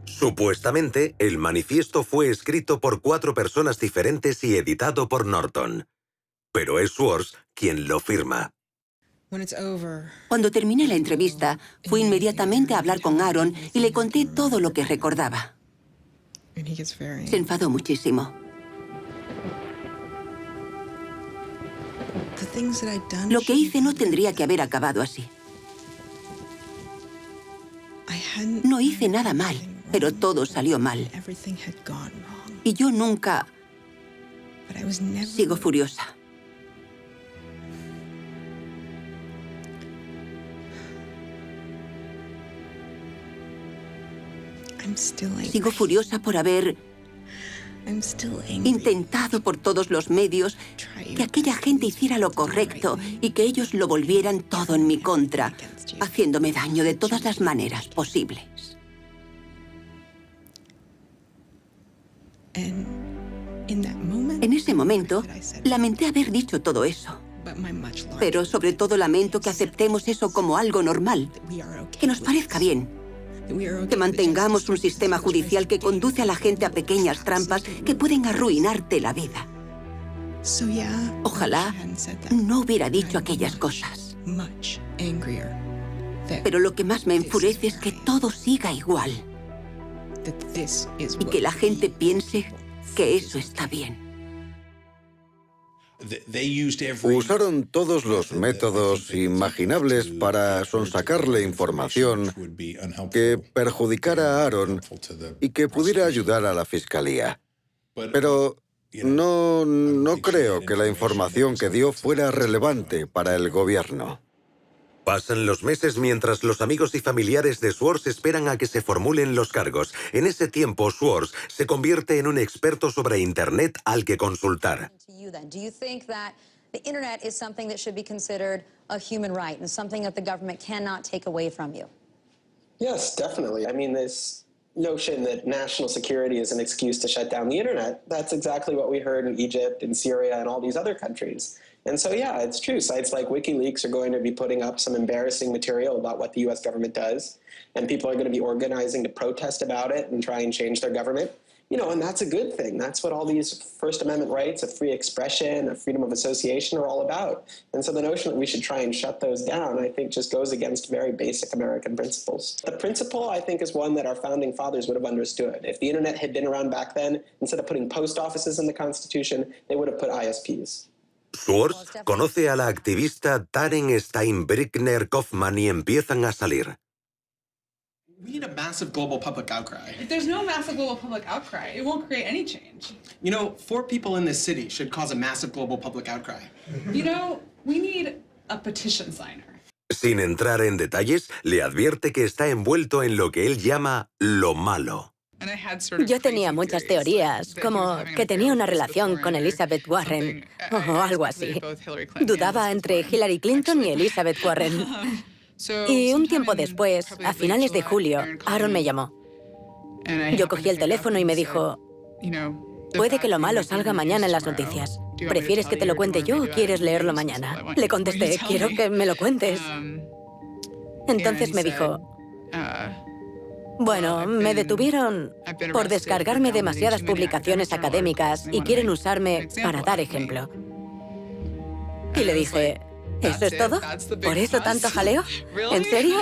[SPEAKER 15] Supuestamente, el manifiesto fue escrito por 4 personas diferentes y editado por Norton. Pero es Schwartz quien lo firma.
[SPEAKER 9] Cuando terminé la entrevista, fui inmediatamente a hablar con Aaron y le conté todo lo que recordaba. Se enfadó muchísimo. Lo que hice no tendría que haber acabado así. No hice nada mal, pero todo salió mal. Y yo nunca... Sigo furiosa. Sigo furiosa por haber intentado por todos los medios que aquella gente hiciera lo correcto y que ellos lo volvieran todo en mi contra, haciéndome daño de todas las maneras posibles. En ese momento, lamenté haber dicho todo eso. Pero sobre todo lamento que aceptemos eso como algo normal, que nos parezca bien. Que mantengamos un sistema judicial que conduce a la gente a pequeñas trampas que pueden arruinarte la vida. Ojalá no hubiera dicho aquellas cosas. Pero lo que más me enfurece es que todo siga igual. Y que la gente piense que eso está bien.
[SPEAKER 20] Usaron todos los métodos imaginables para sonsacarle información que perjudicara a Aaron y que pudiera ayudar a la fiscalía. Pero no creo que la información que dio fuera relevante para el gobierno.
[SPEAKER 15] Pasan los meses mientras los amigos y familiares de Swords esperan a que se formulen los cargos. En ese tiempo, Swords se convierte en un experto sobre Internet al que consultar.
[SPEAKER 4] Do you think that the internet is something that should be considered a human right and something that the government cannot take away from you?
[SPEAKER 11] Yes, definitely. I mean, this notion that national security is an excuse to shut down the internet, that's exactly what we heard in Egypt and Syria and all these other countries. And so, yeah, it's true. Sites like WikiLeaks are going to be putting up some embarrassing material about what the U.S. government does, and people are going to be organizing to protest about it and try and change their government. You know, and that's a good thing. That's what all these First Amendment rights of free expression, of freedom of association are all about. And so the notion that we should try and shut those down, I think, just goes against very basic American principles. The principle, I think, is one that our founding fathers would have understood. If the internet had been around back then, instead of putting post offices in the Constitution, they would have put ISPs.
[SPEAKER 15] Swords conoce a la activista Taryn Steinbrückner Kaufman y empiezan a salir.
[SPEAKER 22] We need a massive global public outcry.
[SPEAKER 23] If there's no massive global public outcry, it won't create any change.
[SPEAKER 22] You know, 4 people in this city should cause a massive global public outcry.
[SPEAKER 23] You know, we need a petition signer.
[SPEAKER 15] Sin entrar en detalles, le advierte que está envuelto en lo que él llama lo malo.
[SPEAKER 18] Yo tenía muchas teorías, como que tenía una relación con Elizabeth Warren, o algo así. Dudaba entre Hillary Clinton y Elizabeth Warren. Y un tiempo después, a finales de julio, Aaron me llamó. Yo cogí el teléfono y me dijo, puede que lo malo salga mañana en las noticias. ¿Prefieres que te lo cuente yo o quieres leerlo mañana? Le contesté, quiero que me lo cuentes. Entonces me dijo, bueno, me detuvieron por descargarme demasiadas publicaciones académicas y quieren usarme para dar ejemplo. Y le dije, ¿eso es todo? ¿Por eso tanto jaleo? ¿En serio?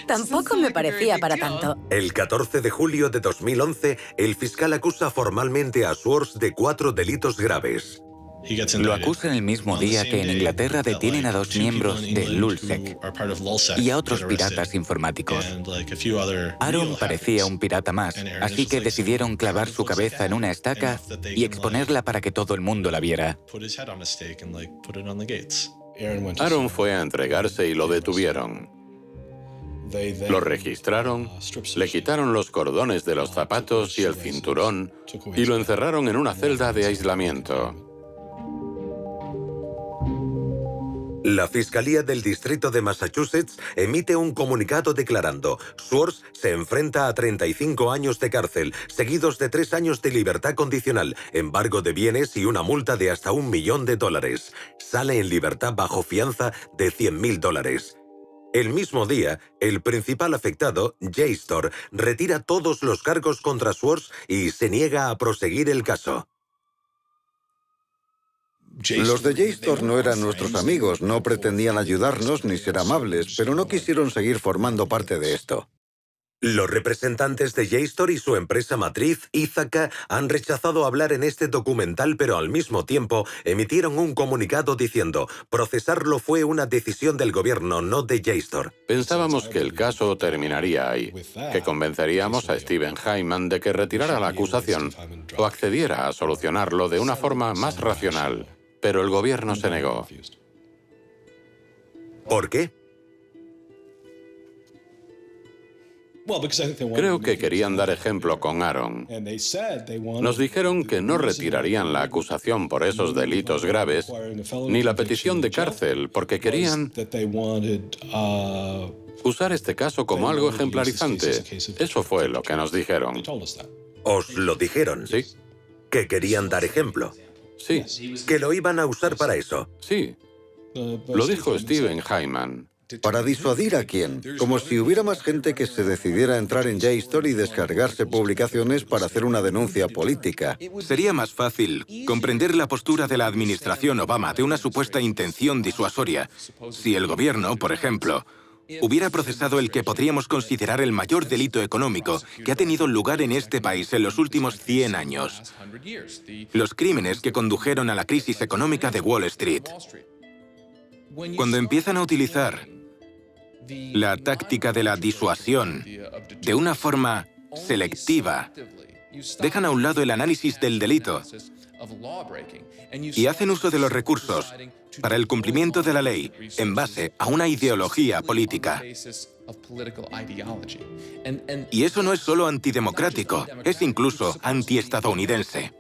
[SPEAKER 18] Tampoco me parecía para tanto.
[SPEAKER 15] El 14 de julio de 2011, el fiscal acusa formalmente a Swords de 4 delitos graves.
[SPEAKER 3] Lo acusan el mismo día que en Inglaterra detienen a 2 miembros de Lulzsec y a otros piratas informáticos. Aaron parecía un pirata más, así que decidieron clavar su cabeza en una estaca y exponerla para que todo el mundo la viera.
[SPEAKER 13] Aaron fue a entregarse y lo detuvieron. Lo registraron, le quitaron los cordones de los zapatos y el cinturón y lo encerraron en una celda de aislamiento.
[SPEAKER 15] La Fiscalía del Distrito de Massachusetts emite un comunicado declarando: Swords se enfrenta a 35 años de cárcel, seguidos de 3 años de libertad condicional, embargo de bienes y una multa de hasta $1 millón. Sale en libertad bajo fianza de $100.000. El mismo día, el principal afectado, JSTOR, retira todos los cargos contra Swords y se niega a proseguir el caso.
[SPEAKER 20] Los de JSTOR no eran nuestros amigos, no pretendían ayudarnos ni ser amables, pero no quisieron seguir formando parte de esto.
[SPEAKER 15] Los representantes de JSTOR y su empresa matriz, Ithaca, han rechazado hablar en este documental, pero al mismo tiempo emitieron un comunicado diciendo: procesarlo fue una decisión del gobierno, no de JSTOR.
[SPEAKER 13] Pensábamos que el caso terminaría ahí, que convenceríamos a Steven Hyman de que retirara la acusación o accediera a solucionarlo de una forma más racional, pero el gobierno se negó.
[SPEAKER 15] ¿Por qué?
[SPEAKER 13] Creo que querían dar ejemplo con Aaron. Nos dijeron que no retirarían la acusación por esos delitos graves, ni la petición de cárcel, porque querían usar este caso como algo ejemplarizante. Eso fue lo que nos dijeron.
[SPEAKER 15] ¿Os lo dijeron?
[SPEAKER 13] Sí.
[SPEAKER 15] ¿Que querían dar ejemplo?
[SPEAKER 13] Sí.
[SPEAKER 15] ¿Que lo iban a usar para eso?
[SPEAKER 13] Sí. Lo dijo Steven Hyman.
[SPEAKER 20] ¿Para disuadir a quién? Como si hubiera más gente que se decidiera a entrar en JSTOR y descargarse publicaciones para hacer una denuncia política.
[SPEAKER 14] Sería más fácil comprender la postura de la administración Obama de una supuesta intención disuasoria si el gobierno, por ejemplo, hubiera procesado el que podríamos considerar el mayor delito económico que ha tenido lugar en este país en los últimos 100 años. Los crímenes que condujeron a la crisis económica de Wall Street. Cuando empiezan a utilizar la táctica de la disuasión de una forma selectiva, dejan a un lado el análisis del delito y hacen uso de los recursos para el cumplimiento de la ley en base a una ideología política. Y eso no es solo antidemocrático, es incluso antiestadounidense.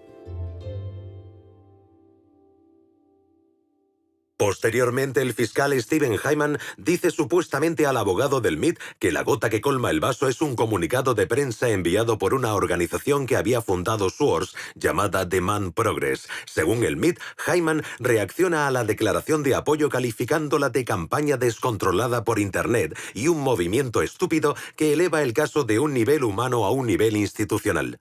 [SPEAKER 15] Posteriormente, el fiscal Steven Hyman dice supuestamente al abogado del MIT que la gota que colma el vaso es un comunicado de prensa enviado por una organización que había fundado Swords llamada Demand Progress. Según el MIT, Hyman reacciona a la declaración de apoyo calificándola de campaña descontrolada por Internet y un movimiento estúpido que eleva el caso de un nivel humano a un nivel institucional.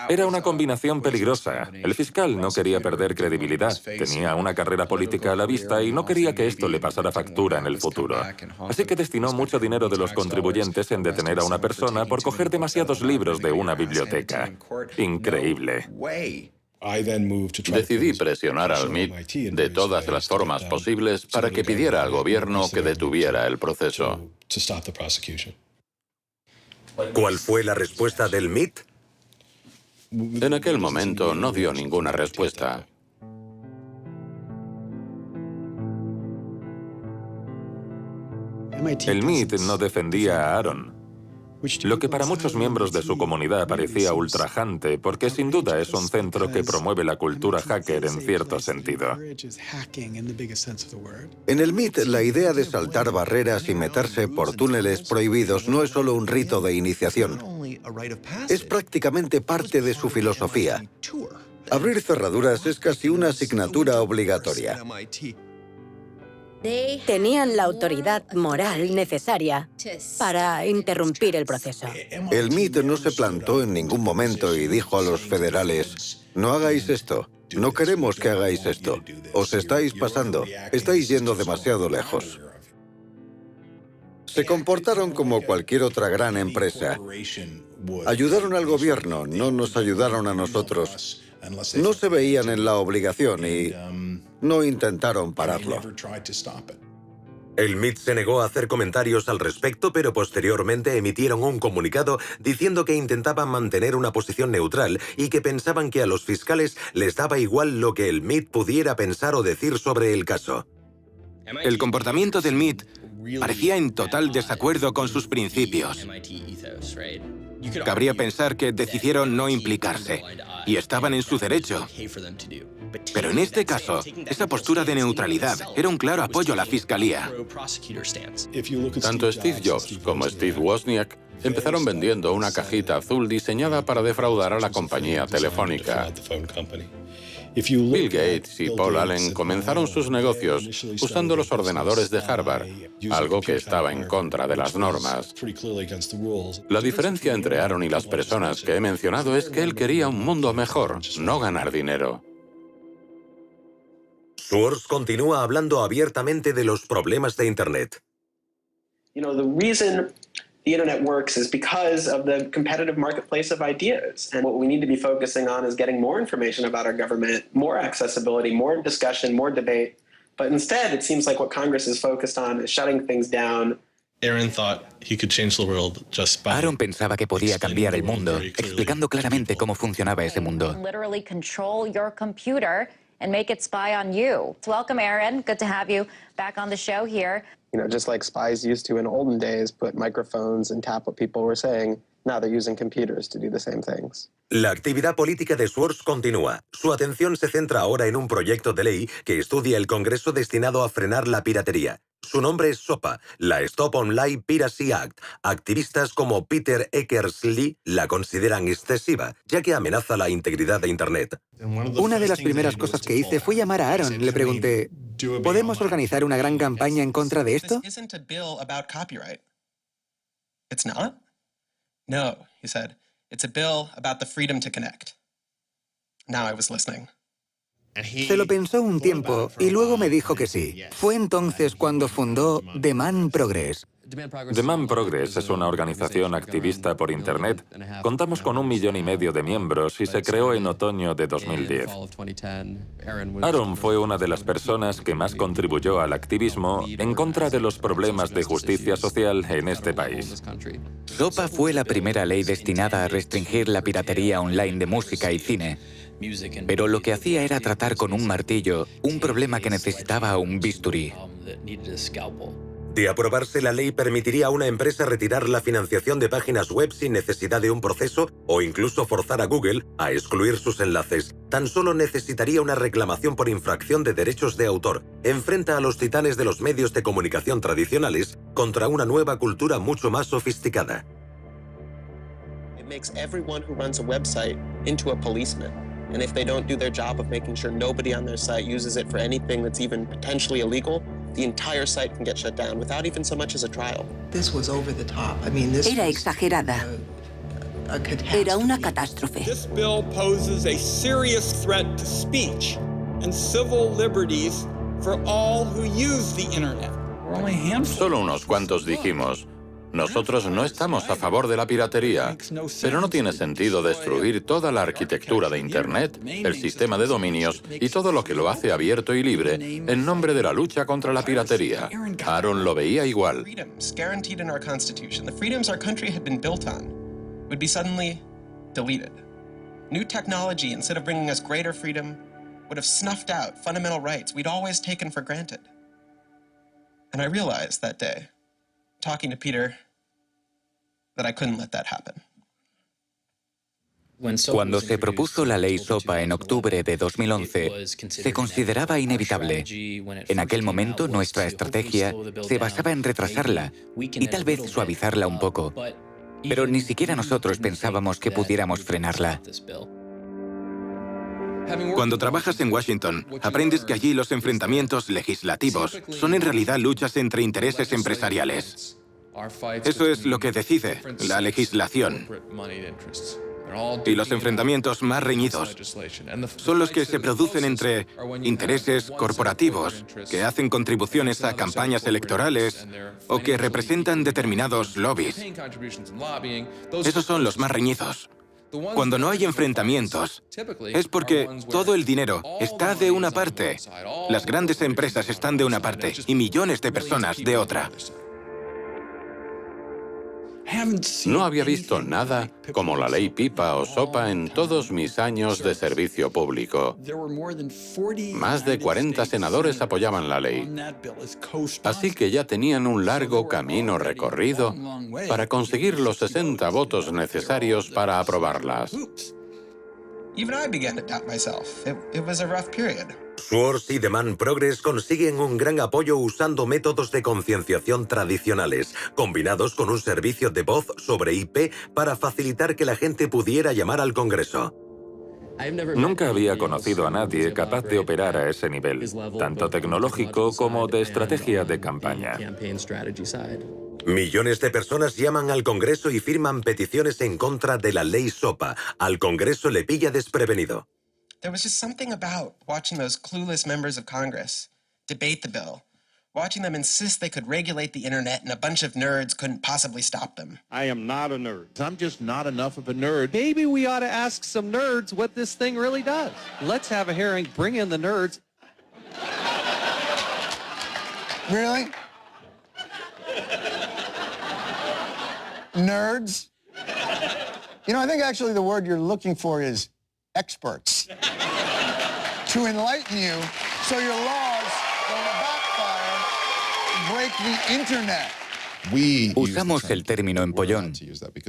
[SPEAKER 2] Era una combinación peligrosa. El fiscal no quería perder credibilidad, tenía una carrera política a la vista y no quería que esto le pasara factura en el futuro. Así que destinó mucho dinero de los contribuyentes en detener a una persona por coger demasiados libros de una biblioteca. Increíble.
[SPEAKER 13] Decidí presionar al MIT de todas las formas posibles para que pidiera al gobierno que detuviera el proceso.
[SPEAKER 15] ¿Cuál fue la respuesta del MIT?
[SPEAKER 13] En aquel momento no dio ninguna respuesta.
[SPEAKER 2] El MIT no defendía a Aaron, lo que para muchos miembros de su comunidad parecía ultrajante, porque sin duda es un centro que promueve la cultura hacker en cierto sentido.
[SPEAKER 20] En el MIT, la idea de saltar barreras y meterse por túneles prohibidos no es solo un rito de iniciación. Es prácticamente parte de su filosofía. Abrir cerraduras es casi una asignatura obligatoria.
[SPEAKER 18] Tenían la autoridad moral necesaria para interrumpir el proceso.
[SPEAKER 20] El MIT no se plantó en ningún momento y dijo a los federales: no hagáis esto, no queremos que hagáis esto, os estáis pasando, estáis yendo demasiado lejos. Se comportaron como cualquier otra gran empresa. Ayudaron al gobierno, no nos ayudaron a nosotros. No se veían en la obligación y no intentaron pararlo.
[SPEAKER 15] El MIT se negó a hacer comentarios al respecto, pero posteriormente emitieron un comunicado diciendo que intentaban mantener una posición neutral y que pensaban que a los fiscales les daba igual lo que el MIT pudiera pensar o decir sobre el caso.
[SPEAKER 14] El comportamiento del MIT parecía en total desacuerdo con sus principios. Cabría pensar que decidieron no implicarse, y estaban en su derecho. Pero en este caso, esa postura de neutralidad era un claro apoyo a la fiscalía.
[SPEAKER 13] Tanto Steve Jobs como Steve Wozniak empezaron vendiendo una cajita azul diseñada para defraudar a la compañía telefónica. Bill Gates y Paul Allen comenzaron sus negocios usando los ordenadores de Harvard, algo que estaba en contra de las normas. La diferencia entre Aaron y las personas que he mencionado es que él quería un mundo mejor, no ganar dinero.
[SPEAKER 15] Swords continúa hablando abiertamente de los problemas de Internet.
[SPEAKER 11] the internet works is because of the competitive marketplace of ideas. And what we need to be focusing on is getting more information about our government, more accessibility, more discussion, more debate. But instead, it seems like what Congress is focused on is shutting things down.
[SPEAKER 3] Aaron pensaba que podía cambiar el mundo, explicando claramente cómo funcionaba ese mundo.
[SPEAKER 6] Literally control your computer and make it spy on you. Welcome, Aaron. Good to have you back on the show here.
[SPEAKER 11] You know, just like spies used to in olden days put microphones and tap what people were saying, now they're using computers to do the same things.
[SPEAKER 15] La actividad política de Swartz continúa. Su atención se centra ahora en un proyecto de ley que estudia el Congreso destinado a frenar la piratería. Su nombre es SOPA, la Stop Online Piracy Act. Activistas como Peter Eckersley la consideran excesiva, ya que amenaza la integridad de Internet.
[SPEAKER 16] Una de las primeras cosas que hice fue llamar a Aaron. Le pregunté, ¿podemos organizar una gran campaña en contra de esto?
[SPEAKER 11] This isn't a bill about copyright. It's not? No, he said. It's a bill about the freedom to connect. Now I was listening.
[SPEAKER 16] Se lo pensó un tiempo y luego me dijo que sí. Fue entonces cuando fundó Demand Progress.
[SPEAKER 2] Demand Progress es una organización activista por Internet. Contamos con 1,5 millones de miembros y se creó en otoño de 2010. Aaron fue una de las personas que más contribuyó al activismo en contra de los problemas de justicia social en este país.
[SPEAKER 3] SOPA fue la primera ley destinada a restringir la piratería online de música y cine. Pero lo que hacía era tratar con un martillo un problema que necesitaba un bisturí.
[SPEAKER 15] De aprobarse la ley, permitiría a una empresa retirar la financiación de páginas web sin necesidad de un proceso o incluso forzar a Google a excluir sus enlaces. Tan solo necesitaría una reclamación por infracción de derechos de autor. Enfrenta a los titanes de los medios de comunicación tradicionales contra una nueva cultura mucho más sofisticada.
[SPEAKER 11] It makes everyone who runs a website into a policeman. And if they don't do their job of making sure nobody on their site uses it for anything that's even potentially illegal, the entire site can get shut down without even so much as a trial.
[SPEAKER 9] This was over the top. I mean, this Era exagerada. Era una catástrofe.
[SPEAKER 7] This bill poses a serious threat to speech and civil liberties for all who use the internet.
[SPEAKER 13] Solo unos cuantos dijimos, nosotros no estamos a favor de la piratería, pero no tiene sentido destruir toda la arquitectura de Internet, el sistema de dominios y todo lo que lo hace abierto y libre en nombre de la lucha contra la piratería. Aaron lo veía igual.
[SPEAKER 11] Freedoms guaranteed in our Constitution, the freedoms our country had been built on, would be suddenly deleted. New technology, instead of bringing us greater freedom, would have snuffed out fundamental rights we'd always taken for granted. And I realized that day, talking to Peter, that I couldn't let that happen.
[SPEAKER 3] Cuando se propuso la ley SOPA en octubre de 2011, se consideraba inevitable. En aquel momento, nuestra estrategia se basaba en retrasarla y tal vez suavizarla un poco. Pero ni siquiera nosotros pensábamos que pudiéramos frenarla.
[SPEAKER 14] Cuando trabajas en Washington, aprendes que allí los enfrentamientos legislativos son en realidad luchas entre intereses empresariales. Eso es lo que decide la legislación. Y los enfrentamientos más reñidos son los que se producen entre intereses corporativos que hacen contribuciones a campañas electorales o que representan determinados lobbies. Esos son los más reñidos. Cuando no hay enfrentamientos, es porque todo el dinero está de una parte, las grandes empresas están de una parte y millones de personas de otra.
[SPEAKER 13] No había visto nada como la ley PIPA o SOPA en todos mis años de servicio público. Más de 40 senadores apoyaban la ley. Así que ya tenían un largo camino recorrido para conseguir los 60 votos necesarios para aprobarlas.
[SPEAKER 11] Even I began to doubt myself. It was a rough period.
[SPEAKER 15] Swartz y Demand Progress consiguen un gran apoyo usando métodos de concienciación tradicionales, combinados con un servicio de voz sobre IP para facilitar que la gente pudiera llamar al Congreso.
[SPEAKER 2] Nunca había conocido a nadie capaz de operar a ese nivel, tanto tecnológico como de estrategia de campaña.
[SPEAKER 15] Millones de personas llaman al Congreso y firman peticiones en contra de la ley SOPA. Al Congreso le pilla desprevenido.
[SPEAKER 11] There was just something about watching those clueless members of Congress debate the bill watching them insist they could regulate the internet and a bunch of nerds couldn't possibly stop them.
[SPEAKER 5] I am not a nerd. I'm just not enough of a nerd. Maybe we ought to ask some nerds what this thing really does. Let's have a hearing, bring in the nerds.
[SPEAKER 8] Really? Nerds? You know, I think actually the word you're looking for is experts. To enlighten you so your laws don't backfire, break the internet.
[SPEAKER 3] Usamos el término empollón,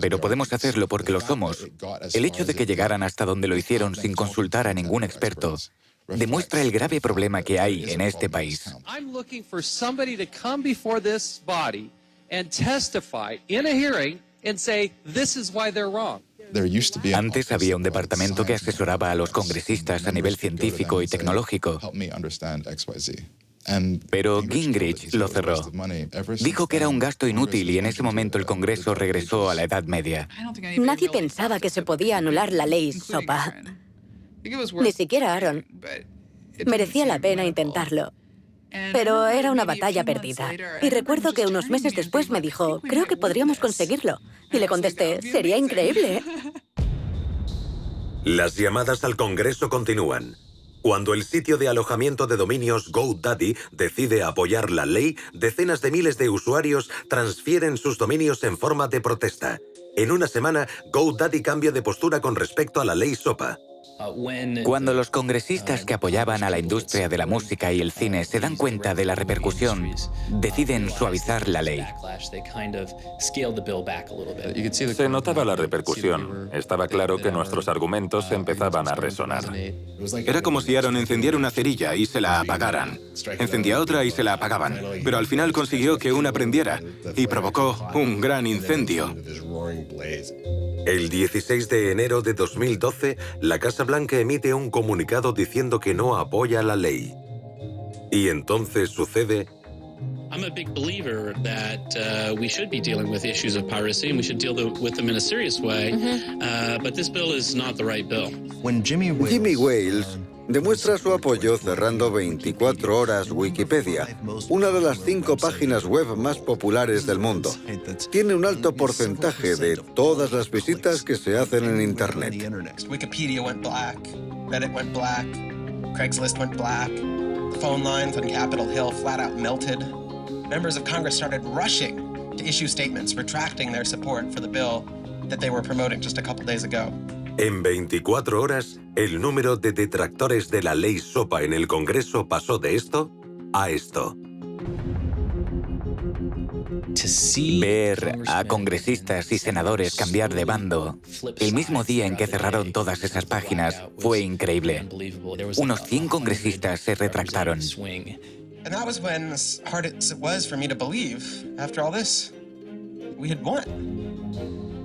[SPEAKER 3] pero podemos hacerlo porque lo somos. El hecho de que llegaran hasta donde lo hicieron sin consultar a ningún experto demuestra el grave problema que hay en este país.
[SPEAKER 5] I'm looking for somebody to come before this body and testify in a hearing and say this is why they're wrong.
[SPEAKER 3] Antes había un departamento que asesoraba a los congresistas a nivel científico y tecnológico. Pero Gingrich lo cerró. Dijo que era un gasto inútil y en ese momento el Congreso regresó a la Edad Media.
[SPEAKER 18] Nadie pensaba que se podía anular la ley SOPA. Ni siquiera Aaron. Merecía la pena intentarlo. Pero era una batalla perdida. Y recuerdo que unos meses después me dijo, creo que podríamos conseguirlo. Y le contesté, sería increíble.
[SPEAKER 15] Las llamadas al Congreso continúan. Cuando el sitio de alojamiento de dominios GoDaddy decide apoyar la ley, decenas de miles de usuarios transfieren sus dominios en forma de protesta. En una semana, GoDaddy cambia de postura con respecto a la ley SOPA.
[SPEAKER 3] Cuando los congresistas que apoyaban a la industria de la música y el cine se dan cuenta de la repercusión, deciden suavizar la ley.
[SPEAKER 2] Se notaba la repercusión. Estaba claro que nuestros argumentos empezaban a resonar.
[SPEAKER 14] Era como si Aaron encendiera una cerilla y se la apagaran. Encendía otra y se la apagaban. Pero al final consiguió que una prendiera y provocó un gran incendio.
[SPEAKER 15] El 16 de enero de 2012, la Casa Blanca emite un comunicado diciendo que no apoya la ley. Y entonces sucede...
[SPEAKER 10] I'm a big believer that we should be dealing with issues of piracy and we should deal with them in a serious way, but this bill is not the right bill.
[SPEAKER 20] Jimmy Wales demuestra su apoyo cerrando 24 horas Wikipedia, una de las 5 páginas web más populares del mundo. Tiene un alto porcentaje de todas las visitas que se hacen en Internet.
[SPEAKER 11] Wikipedia went black, Reddit went black, Craigslist went black, the phone lines on Capitol Hill flat out melted. Members of Congress started rushing to issue statements retracting their support for the bill that they were promoting just a couple days ago.
[SPEAKER 15] En 24 horas, el número de detractores de la ley SOPA en el Congreso pasó de esto a esto.
[SPEAKER 3] Ver a congresistas y senadores cambiar de bando el mismo día en que cerraron todas esas páginas fue increíble. Unos 100 congresistas se retractaron.
[SPEAKER 11] And that was when, as hard as it was for me to believe, after all this, we had won.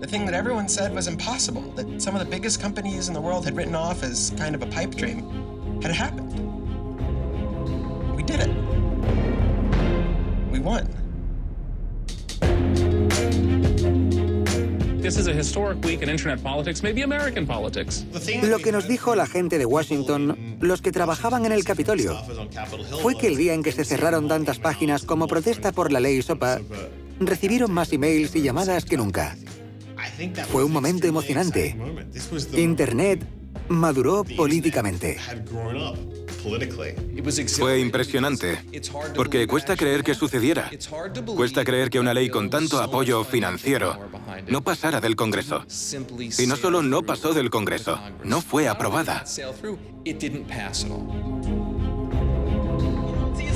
[SPEAKER 11] The thing that everyone said was impossible, that some of the biggest companies in the world had written off as kind of a pipe dream, had happened. We did it. We won.
[SPEAKER 10] This is a historic week in internet politics, maybe American politics.
[SPEAKER 16] Lo que nos dijo la gente de Washington, los que trabajaban en el Capitolio, fue que el día en que se cerraron tantas páginas como protesta por la ley SOPA, recibieron más emails y llamadas que nunca. Fue un momento emocionante. Internet maduró políticamente.
[SPEAKER 14] Fue impresionante, porque cuesta creer que sucediera. Cuesta creer que una ley con tanto apoyo financiero no pasara del Congreso. Y no solo no pasó del Congreso, no fue aprobada.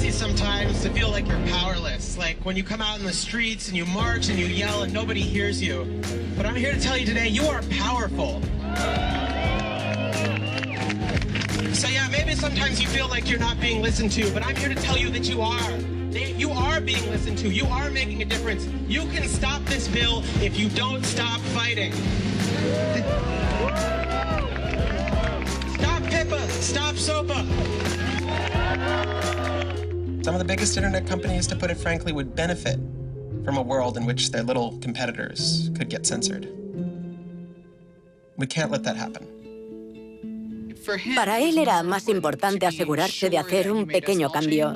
[SPEAKER 11] Sometimes to feel like you're powerless, like when you come out in the streets and you march and you yell and nobody hears you. But I'm here to tell you today, you are powerful. So yeah, maybe sometimes you feel like you're not being listened to, but I'm here to tell you that you are. You are being listened to. You are making a difference. You can stop this bill if you don't stop fighting. Stop PIPA. Stop SOPA. Some of the biggest internet companies, to put it frankly, would benefit from a world in which their little competitors could get censored. We can't let that happen.
[SPEAKER 18] Para él era más importante asegurarse de hacer un pequeño cambio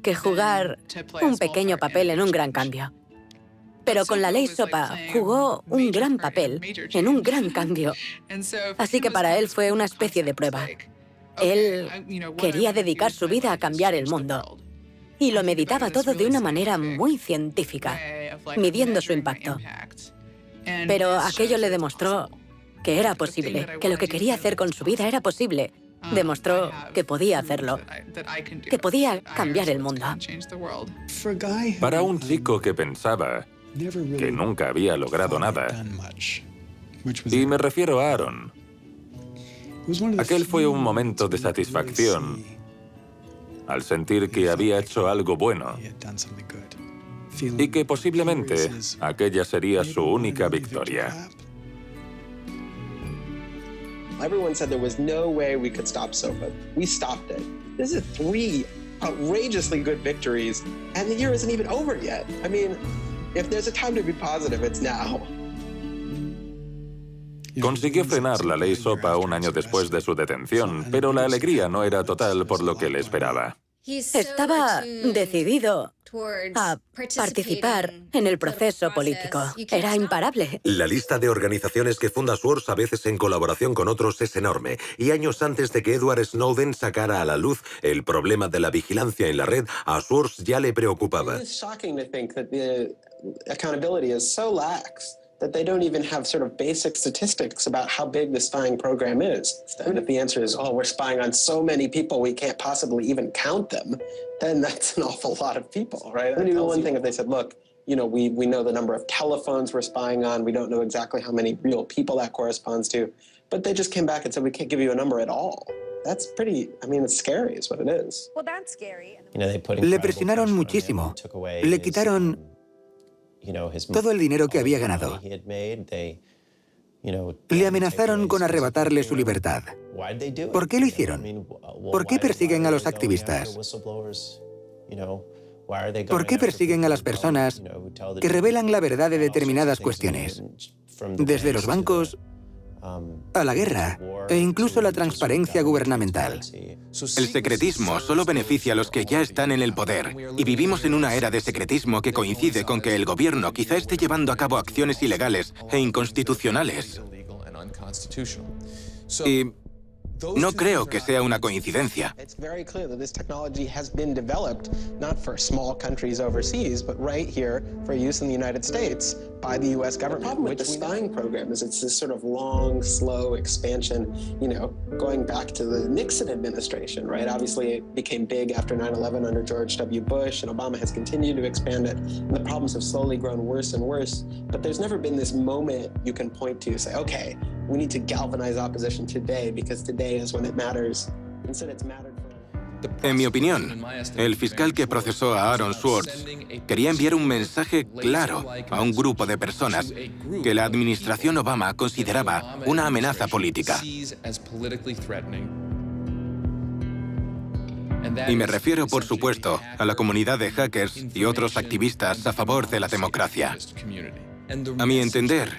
[SPEAKER 18] que jugar un pequeño papel en un gran cambio. Pero con la ley SOPA jugó un gran papel en un gran cambio. Así que para él fue una especie de prueba. Él quería dedicar su vida a cambiar el mundo. Y lo meditaba todo de una manera muy científica, midiendo su impacto. Pero aquello le demostró que era posible, que lo que quería hacer con su vida era posible. Demostró que podía hacerlo, que podía cambiar el mundo.
[SPEAKER 2] Para un chico que pensaba que nunca había logrado nada, y me refiero a Aaron, aquel fue un momento de satisfacción al sentir que había hecho algo bueno y que posiblemente aquella sería su única victoria.
[SPEAKER 11] Everyone said there was no way we could stop SOPA. We stopped it. This is 3 outrageously good victories, and the year isn't even over yet. I mean, if there's a time to be positive, it's now.
[SPEAKER 2] Consiguió frenar la ley SOPA un año después de su detención, pero la alegría no era total por lo que le esperaba.
[SPEAKER 18] Estaba decidido a participar en el proceso político. Era imparable.
[SPEAKER 15] La lista de organizaciones que funda Swords, a veces en colaboración con otros, es enorme. Y años antes de que Edward Snowden sacara a la luz el problema de la vigilancia en la red, a Swords ya le preocupaba.
[SPEAKER 11] It's shocking to think that the accountability is so lax that they don't even have sort of basic statistics about how big the spying program is. And if the answer is, oh, we're spying on so many people we can't possibly even count them, then that's an awful lot of people, right? And one thing if they said, look, you know, we know the number of telephones we're spying on, we don't know exactly how many real people that corresponds to, but they just came back and said, we can't give you a number at all. That's pretty, I mean, it's scary is what it is.
[SPEAKER 4] Well, that's scary.
[SPEAKER 16] Le presionaron muchísimo. Le quitaron todo el dinero que había ganado. Le amenazaron con arrebatarle su libertad. ¿Por qué lo hicieron? ¿Por qué persiguen a los activistas? ¿Por qué persiguen a las personas que revelan la verdad de determinadas cuestiones? Desde los bancos a la guerra e incluso la transparencia gubernamental.
[SPEAKER 14] El secretismo solo beneficia a los que ya están en el poder, y vivimos en una era de secretismo que coincide con que el gobierno quizá esté llevando a cabo acciones ilegales e inconstitucionales. Y no creo que sea una coincidencia.
[SPEAKER 11] It's very clear that this technology has been developed not for small countries overseas, but right here for use in the United States by the U.S. government. The problem with the spying program is it's this sort of long, slow expansion, you know, going back to the Nixon administration, right? Obviously, it became big after 9/11 under George W. Bush, and Obama has continued to expand it, and the problems have slowly grown worse and worse. But there's never been this moment you can point to, say, okay, we need to galvanize opposition today because today is when it matters. Instead, it's mattered for...
[SPEAKER 14] En mi opinión, el fiscal que procesó a Aaron Swartz quería enviar un mensaje claro a un grupo de personas que la administración Obama consideraba una amenaza política. Y me refiero, por supuesto, a la comunidad de hackers y otros activistas a favor de la democracia. A mi entender,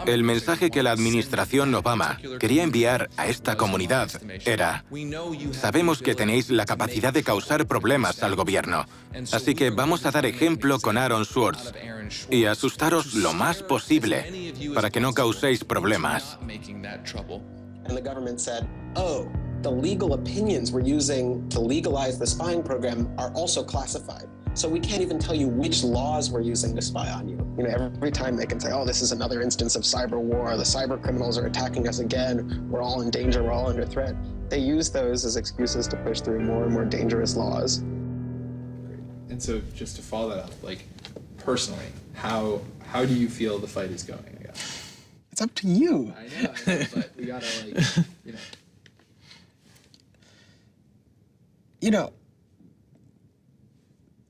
[SPEAKER 14] el mensaje que la administración Obama quería enviar a esta comunidad era: sabemos que tenéis la capacidad de causar problemas al gobierno, así que vamos a dar ejemplo con Aaron Swartz y asustaros lo más posible para que no causéis problemas.
[SPEAKER 11] And the government said, oh, the legal opinions we're using to legalize the spying program are also classified. So we can't even tell you which laws we're using to spy on you. You know, every time they can say, oh, this is another instance of cyber war, the cyber criminals are attacking us again, we're all in danger, we're all under threat. They use those as excuses to push through more and more dangerous laws.
[SPEAKER 12] And so just to follow that up, like, personally, how do you feel the fight is going, I guess?
[SPEAKER 21] It's up to you.
[SPEAKER 12] I know, but we gotta, like, you know.
[SPEAKER 21] You know,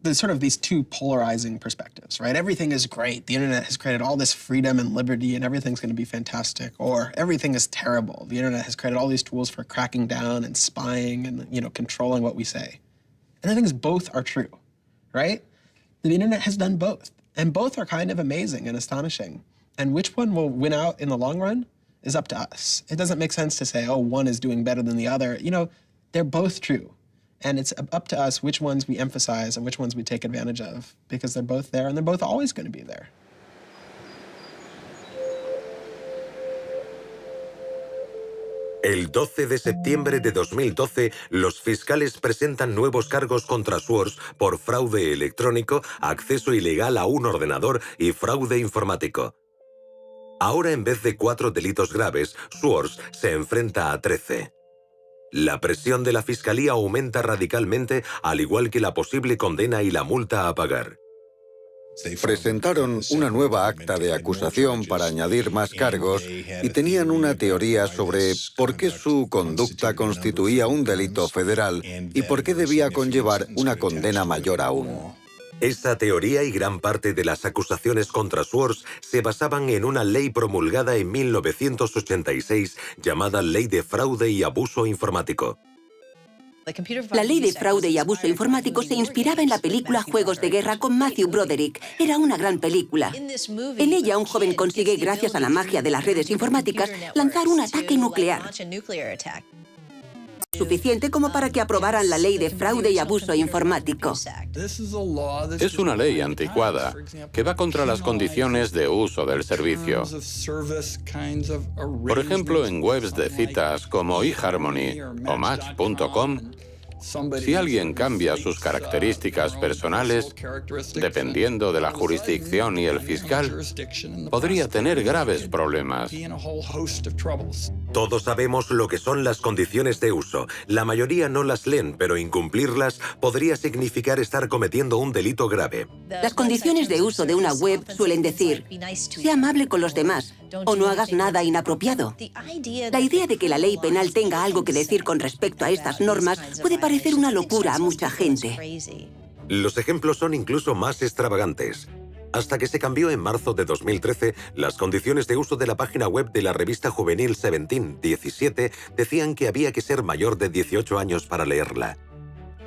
[SPEAKER 21] there's sort of these two polarizing perspectives, right? Everything is great. The internet has created all this freedom and liberty and everything's going to be fantastic. Or everything is terrible. The internet has created all these tools for cracking down and spying and, you know, controlling what we say. And I think both are true, right? The internet has done both. And both are kind of amazing and astonishing. And which one will win out in the long run is up to us. It doesn't make sense to say, oh, one is doing better than the other. You know, they're both true. And it's up to us which ones we emphasize and which ones we take advantage of, because they're both there and they're both always going to be there.
[SPEAKER 15] El 12 de septiembre de 2012, los fiscales presentan nuevos cargos contra Swords por fraude electrónico, acceso ilegal a un ordenador y fraude informático. Ahora, en vez de 4 delitos graves, Swords se enfrenta a 13. La presión de la fiscalía aumenta radicalmente, al igual que la posible condena y la multa a pagar.
[SPEAKER 20] Presentaron una nueva acta de acusación para añadir más cargos y tenían una teoría sobre por qué su conducta constituía un delito federal y por qué debía conllevar una condena mayor aún.
[SPEAKER 15] Esa teoría y gran parte de las acusaciones contra Swords se basaban en una ley promulgada en 1986 llamada Ley de Fraude y Abuso Informático.
[SPEAKER 9] La ley de fraude y abuso informático se inspiraba en la película Juegos de Guerra con Matthew Broderick. Era una gran película. En ella, un joven consigue, gracias a la magia de las redes informáticas, lanzar un ataque nuclear. Suficiente como para que aprobaran la ley de fraude y abuso informático.
[SPEAKER 13] Es una ley anticuada que va contra las condiciones de uso del servicio. Por ejemplo, en webs de citas como eHarmony o Match.com, si alguien cambia sus características personales, dependiendo de la jurisdicción y el fiscal, podría tener graves problemas.
[SPEAKER 15] Todos sabemos lo que son las condiciones de uso. La mayoría no las leen, pero incumplirlas podría significar estar cometiendo un delito grave.
[SPEAKER 9] Las condiciones de uso de una web suelen decir: sea amable con los demás o no hagas nada inapropiado. La idea de que la ley penal tenga algo que decir con respecto a estas normas puede parecer una locura a mucha gente.
[SPEAKER 15] Los ejemplos son incluso más extravagantes. Hasta que se cambió en marzo de 2013, las condiciones de uso de la página web de la revista juvenil 17 decían que había que ser mayor de 18 años para leerla.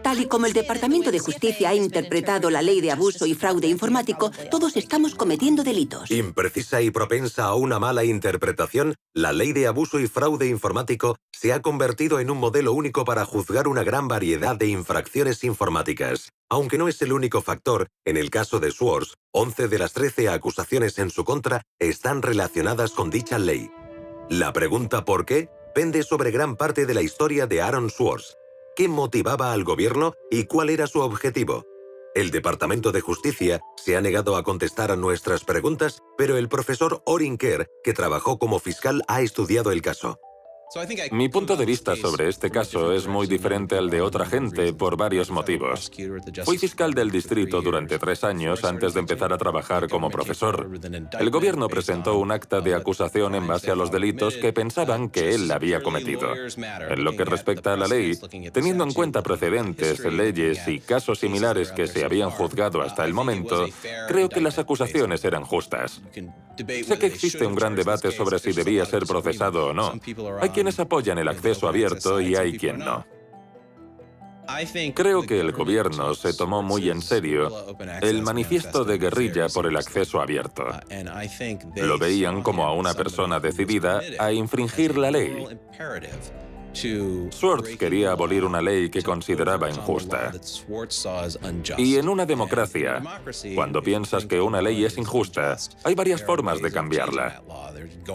[SPEAKER 9] Tal y como el Departamento de Justicia ha interpretado la ley de abuso y fraude informático, todos estamos cometiendo delitos.
[SPEAKER 15] Imprecisa y propensa a una mala interpretación, la ley de abuso y fraude informático se ha convertido en un modelo único para juzgar una gran variedad de infracciones informáticas. Aunque no es el único factor, en el caso de Swords, 11 de las 13 acusaciones en su contra están relacionadas con dicha ley. La pregunta ¿por qué? Pende sobre gran parte de la historia de Aaron Swords. ¿Qué motivaba al gobierno y cuál era su objetivo? El Departamento de Justicia se ha negado a contestar a nuestras preguntas, pero el profesor Orin Kerr, que trabajó como fiscal, ha estudiado el caso.
[SPEAKER 2] Mi punto de vista sobre este caso es muy diferente al de otra gente por varios motivos. Fui fiscal del distrito durante 3 años antes de empezar a trabajar como profesor. El gobierno presentó un acta de acusación en base a los delitos que pensaban que él había cometido. En lo que respecta a la ley, teniendo en cuenta precedentes, leyes y casos similares que se habían juzgado hasta el momento, creo que las acusaciones eran justas. Sé que existe un gran debate sobre si debía ser procesado o no. Hay quienes apoyan el acceso abierto y hay quien no. Creo que el gobierno se tomó muy en serio el manifiesto de guerrilla por el acceso abierto. Lo veían como a una persona decidida a infringir la ley. Swords quería abolir una ley que consideraba injusta. Y en una democracia, cuando piensas que una ley es injusta, hay varias formas de cambiarla.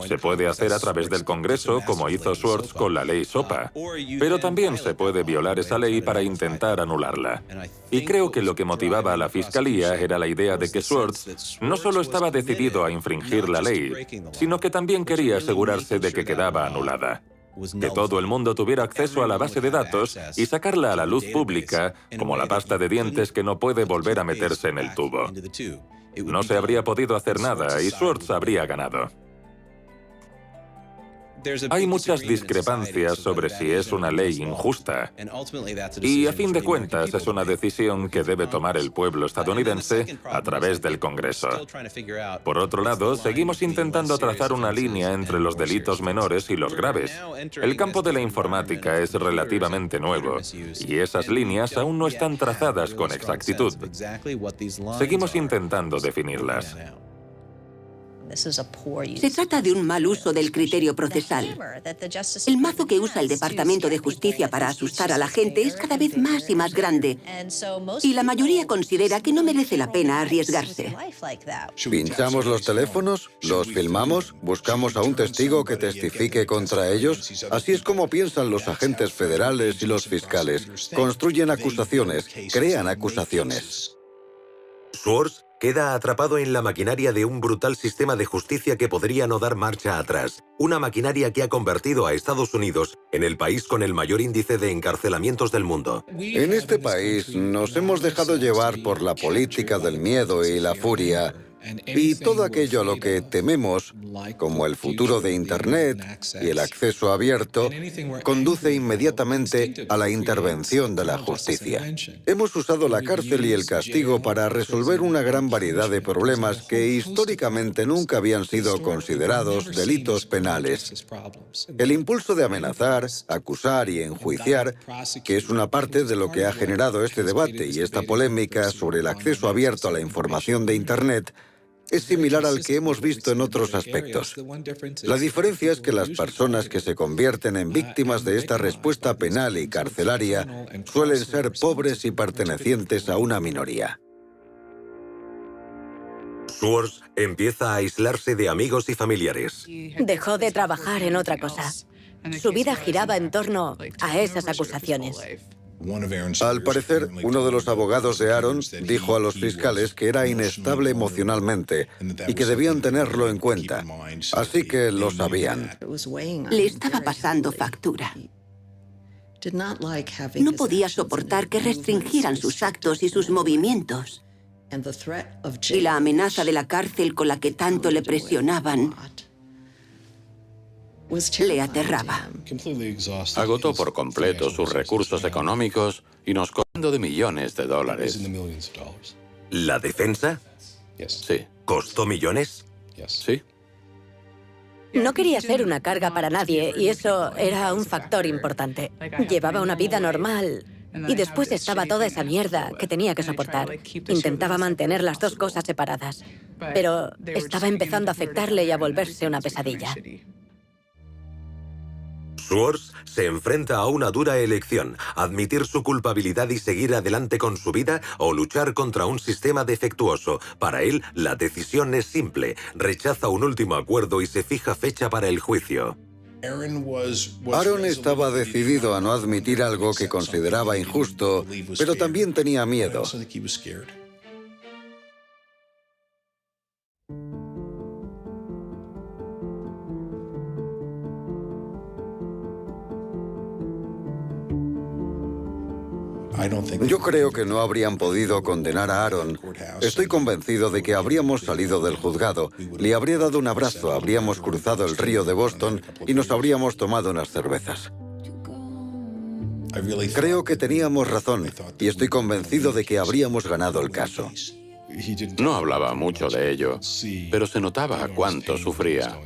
[SPEAKER 2] Se puede hacer a través del Congreso, como hizo Swords con la ley SOPA, pero también se puede violar esa ley para intentar anularla. Y creo que lo que motivaba a la Fiscalía era la idea de que Swords no solo estaba decidido a infringir la ley, sino que también quería asegurarse de que quedaba anulada. Que todo el mundo tuviera acceso a la base de datos y sacarla a la luz pública, como la pasta de dientes que no puede volver a meterse en el tubo. No se habría podido hacer nada y Swords habría ganado. Hay muchas discrepancias sobre si es una ley injusta. Y a fin de cuentas es una decisión que debe tomar el pueblo estadounidense a través del Congreso. Por otro lado, seguimos intentando trazar una línea entre los delitos menores y los graves. El campo de la informática es relativamente nuevo y esas líneas aún no están trazadas con exactitud. Seguimos intentando definirlas.
[SPEAKER 9] Se trata de un mal uso del criterio procesal. El mazo que usa el Departamento de Justicia para asustar a la gente es cada vez más y más grande. Y la mayoría considera que no merece la pena arriesgarse.
[SPEAKER 20] ¿Pinchamos los teléfonos? ¿Los filmamos? ¿Buscamos a un testigo que testifique contra ellos? Así es como piensan los agentes federales y los fiscales. Construyen acusaciones, crean acusaciones.
[SPEAKER 15] Schwartz queda atrapado en la maquinaria de un brutal sistema de justicia que podría no dar marcha atrás. Una maquinaria que ha convertido a Estados Unidos en el país con el mayor índice de encarcelamientos del mundo.
[SPEAKER 20] En este país nos hemos dejado llevar por la política del miedo y la furia. Y todo aquello a lo que tememos, como el futuro de Internet y el acceso abierto, conduce inmediatamente a la intervención de la justicia. Hemos usado la cárcel y el castigo para resolver una gran variedad de problemas que históricamente nunca habían sido considerados delitos penales. El impulso de amenazar, acusar y enjuiciar, que es una parte de lo que ha generado este debate y esta polémica sobre el acceso abierto a la información de Internet, es similar al que hemos visto en otros aspectos. La diferencia es que las personas que se convierten en víctimas de esta respuesta penal y carcelaria suelen ser pobres y pertenecientes a una minoría.
[SPEAKER 15] Schwartz empieza a aislarse de amigos y familiares.
[SPEAKER 18] Dejó de trabajar en otra cosa. Su vida giraba en torno a esas acusaciones.
[SPEAKER 20] Al parecer, uno de los abogados de Aaron dijo a los fiscales que era inestable emocionalmente y que debían tenerlo en cuenta. Así que lo sabían.
[SPEAKER 9] Le estaba pasando factura. No podía soportar que restringieran sus actos y sus movimientos. Y la amenaza de la cárcel con la que tanto le presionaban le aterraba.
[SPEAKER 13] Agotó por completo sus recursos económicos y nos cobrando de millones de dólares.
[SPEAKER 15] ¿La defensa?
[SPEAKER 13] Sí.
[SPEAKER 15] ¿Costó millones?
[SPEAKER 13] Sí.
[SPEAKER 18] No quería ser una carga para nadie y eso era un factor importante. Llevaba una vida normal y después estaba toda esa mierda que tenía que soportar. Intentaba mantener las dos cosas separadas, pero estaba empezando a afectarle y a volverse una pesadilla.
[SPEAKER 15] Schwartz se enfrenta a una dura elección: admitir su culpabilidad y seguir adelante con su vida o luchar contra un sistema defectuoso. Para él, la decisión es simple: rechaza un último acuerdo y se fija fecha para el juicio.
[SPEAKER 20] Aaron estaba decidido a no admitir algo que consideraba injusto, pero también tenía miedo. Yo creo que no habrían podido condenar a Aaron. Estoy convencido de que habríamos salido del juzgado, le habría dado un abrazo, habríamos cruzado el río de Boston y nos habríamos tomado unas cervezas. Creo que teníamos razón y estoy convencido de que habríamos ganado el caso.
[SPEAKER 13] No hablaba mucho de ello, pero se notaba cuánto sufría.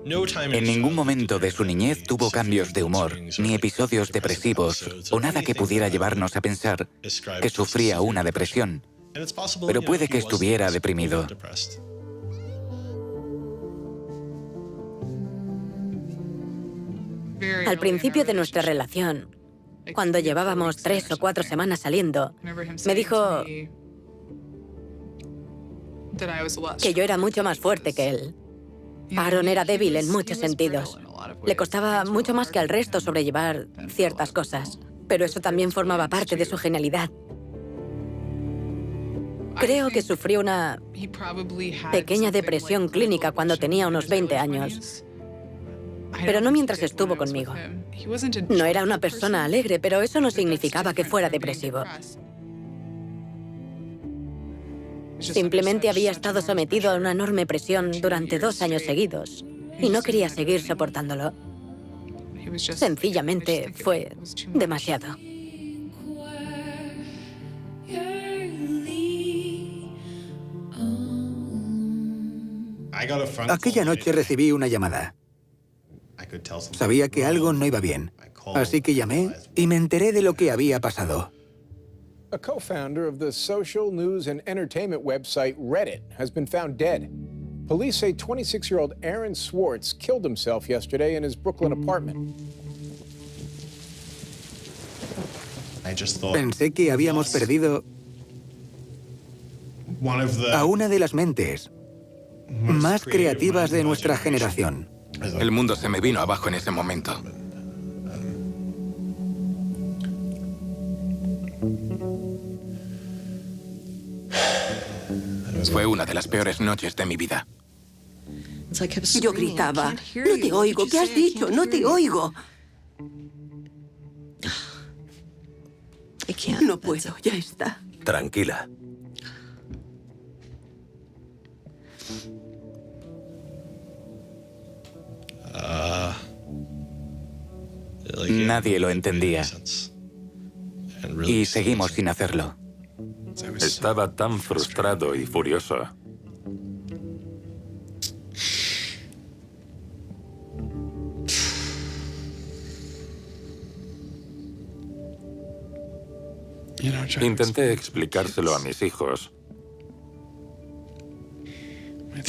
[SPEAKER 3] En ningún momento de su niñez tuvo cambios de humor, ni episodios depresivos, o nada que pudiera llevarnos a pensar que sufría una depresión. Pero puede que estuviera deprimido.
[SPEAKER 18] Al principio de nuestra relación, cuando llevábamos 3 o 4 semanas saliendo, me dijo que yo era mucho más fuerte que él. Aaron era débil en muchos sentidos. Le costaba mucho más que al resto sobrellevar ciertas cosas, pero eso también formaba parte de su genialidad. Creo que sufrió una pequeña depresión clínica cuando tenía unos 20 años, pero no mientras estuvo conmigo. No era una persona alegre, pero eso no significaba que fuera depresivo. Simplemente había estado sometido a una enorme presión durante 2 años seguidos y no quería seguir soportándolo. Sencillamente fue demasiado.
[SPEAKER 16] Aquella noche recibí una llamada. Sabía que algo no iba bien, así que llamé y me enteré de lo que había pasado.
[SPEAKER 1] A co-founder of the social news and entertainment website Reddit has been found dead. Police say 26-year-old Aaron Swartz killed himself yesterday in his Brooklyn apartment.
[SPEAKER 16] Pensé que habíamos perdido a una de las mentes más creativas de nuestra generación.
[SPEAKER 14] El mundo se me vino abajo en ese momento. Fue una de las peores noches de mi vida.
[SPEAKER 9] Yo gritaba, no te oigo, ¿qué has dicho? No te oigo. No puedo, ya está.
[SPEAKER 15] Tranquila.
[SPEAKER 3] Nadie lo entendía. Y seguimos sin hacerlo.
[SPEAKER 2] Estaba tan frustrado y furioso. Intenté explicárselo a mis hijos.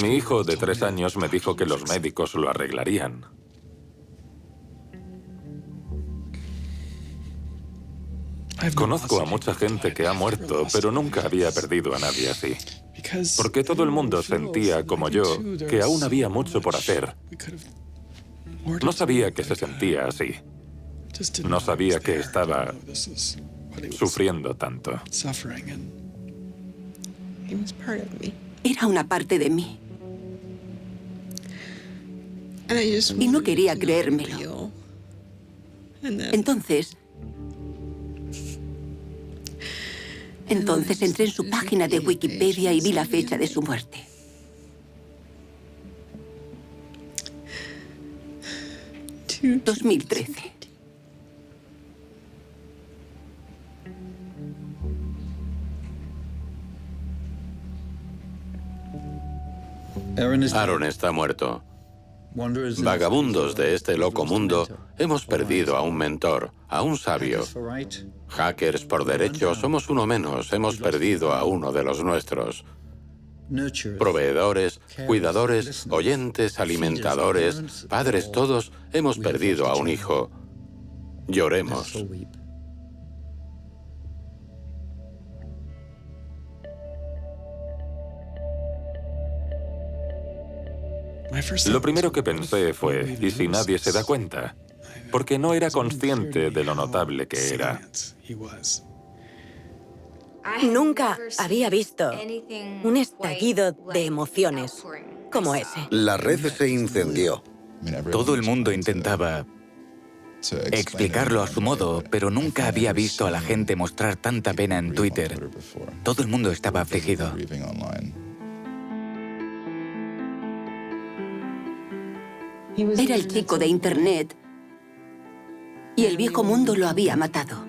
[SPEAKER 2] Mi hijo de 3 años me dijo que los médicos lo arreglarían. Conozco a mucha gente que ha muerto, pero nunca había perdido a nadie así. Porque todo el mundo sentía, como yo, que aún había mucho por hacer. No sabía que se sentía así. No sabía que estaba sufriendo tanto.
[SPEAKER 9] Era una parte de mí. Y no quería creérmelo. Entonces entré en su página de Wikipedia y vi la fecha de su muerte. ...2013.
[SPEAKER 13] Aaron está muerto. Vagabundos de este loco mundo, hemos perdido a un mentor, a un sabio. Hackers por derecho, somos uno menos, hemos perdido a uno de los nuestros. Proveedores, cuidadores, oyentes, alimentadores, padres, todos, hemos perdido a un hijo. Lloremos.
[SPEAKER 2] Lo primero que pensé fue, ¿y si nadie se da cuenta? Porque no era consciente de lo notable que era.
[SPEAKER 18] Nunca había visto un estallido de emociones como ese.
[SPEAKER 20] La red se incendió.
[SPEAKER 3] Todo el mundo intentaba explicarlo a su modo, pero nunca había visto a la gente mostrar tanta pena en Twitter. Todo el mundo estaba afligido.
[SPEAKER 9] Era el chico de Internet y el viejo mundo lo había matado.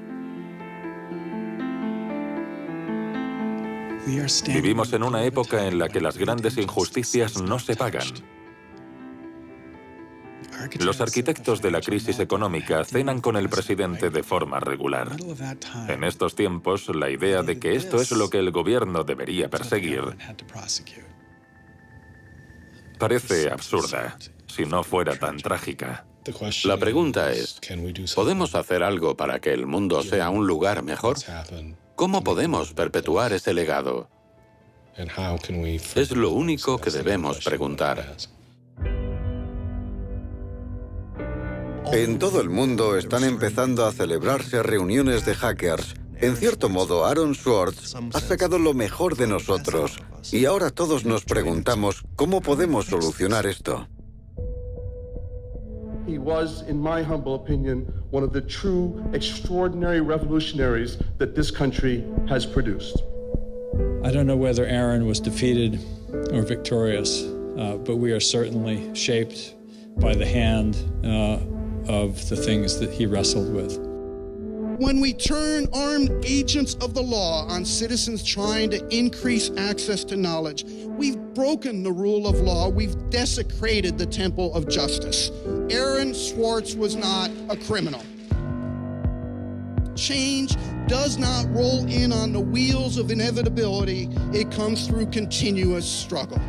[SPEAKER 2] Vivimos en una época en la que las grandes injusticias no se pagan. Los arquitectos de la crisis económica cenan con el presidente de forma regular. En estos tiempos, la idea de que esto es lo que el gobierno debería perseguir parece absurda, si no fuera tan trágica.
[SPEAKER 13] La pregunta es, ¿podemos hacer algo para que el mundo sea un lugar mejor? ¿Cómo podemos perpetuar ese legado? Es lo único que debemos preguntar.
[SPEAKER 20] En todo el mundo están empezando a celebrarse reuniones de hackers. En cierto modo, Aaron Swartz ha sacado lo mejor de nosotros. Y ahora todos nos preguntamos, ¿cómo podemos solucionar esto?
[SPEAKER 17] He was, in my humble opinion, one of the true extraordinary revolutionaries that this country has produced.
[SPEAKER 19] I don't know whether Aaron was defeated or victorious, but we are certainly shaped by the hand of the things that he wrestled with.
[SPEAKER 24] When we turn armed agents of the law on citizens trying to increase access to knowledge, we've broken the rule of law, we've desecrated the temple of justice. Aaron Swartz was not a criminal. Change does not roll in on the wheels of inevitability. It comes through continuous struggle.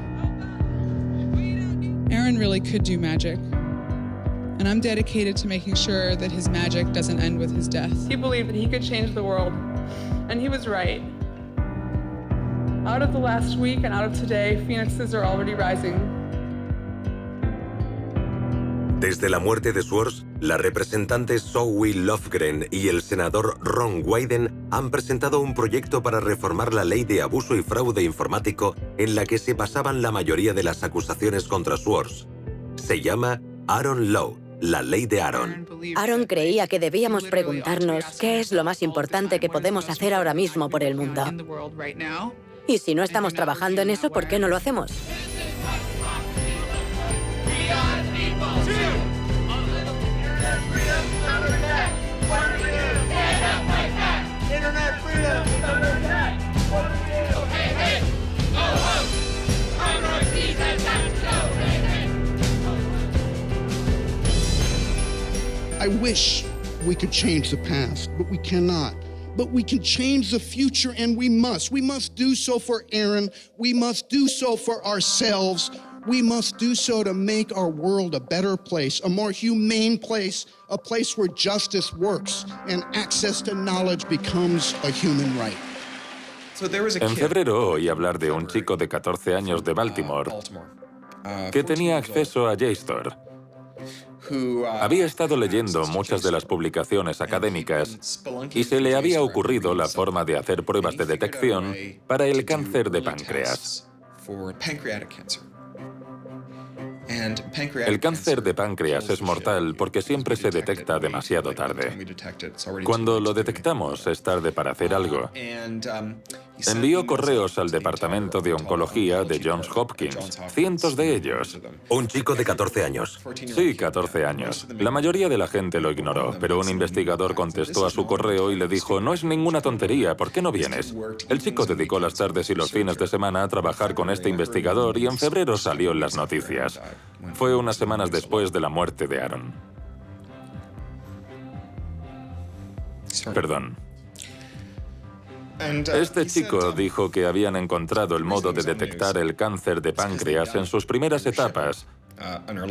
[SPEAKER 6] Aaron really could do magic. And I'm dedicated to making sure that his magic doesn't end with his death.
[SPEAKER 7] He believed that he could change the world, and he was right. Out of the last week and out of today, phoenixes are already rising.
[SPEAKER 15] Desde la muerte de Swords, la representante Zoe Lofgren y el senador Ron Wyden han presentado un proyecto para reformar la ley de abuso y fraude informático en la que se basaban la mayoría de las acusaciones contra Swords. Se llama Aaron Law, la ley de Aaron.
[SPEAKER 18] Aaron creía que debíamos preguntarnos qué es lo más importante que podemos hacer ahora mismo por el mundo. Y si no estamos trabajando en eso, ¿por qué no lo hacemos?
[SPEAKER 24] I wish we could change the past, but we cannot. But we can change the future, and we must. We must do so for Aaron. We must do so for ourselves. We must do so to make our world a better place, a more humane place, a place where justice works and access to knowledge becomes a human right.
[SPEAKER 2] En febrero oí hablar de un chico de 14 años de Baltimore que tenía acceso a JSTOR. Había estado leyendo muchas de las publicaciones académicas y se le había ocurrido la forma de hacer pruebas de detección para el cáncer de páncreas. El cáncer de páncreas es mortal porque siempre se detecta demasiado tarde. Cuando lo detectamos es tarde para hacer algo. Envió correos al Departamento de Oncología de Johns Hopkins, cientos de ellos.
[SPEAKER 15] Un chico de 14 años.
[SPEAKER 2] Sí, 14 años. La mayoría de la gente lo ignoró, pero un investigador contestó a su correo y le dijo, no es ninguna tontería, ¿por qué no vienes? El chico dedicó las tardes y los fines de semana a trabajar con este investigador y en febrero salió en las noticias. Fue unas semanas después de la muerte de Aaron. Perdón. Este chico dijo que habían encontrado el modo de detectar el cáncer de páncreas en sus primeras etapas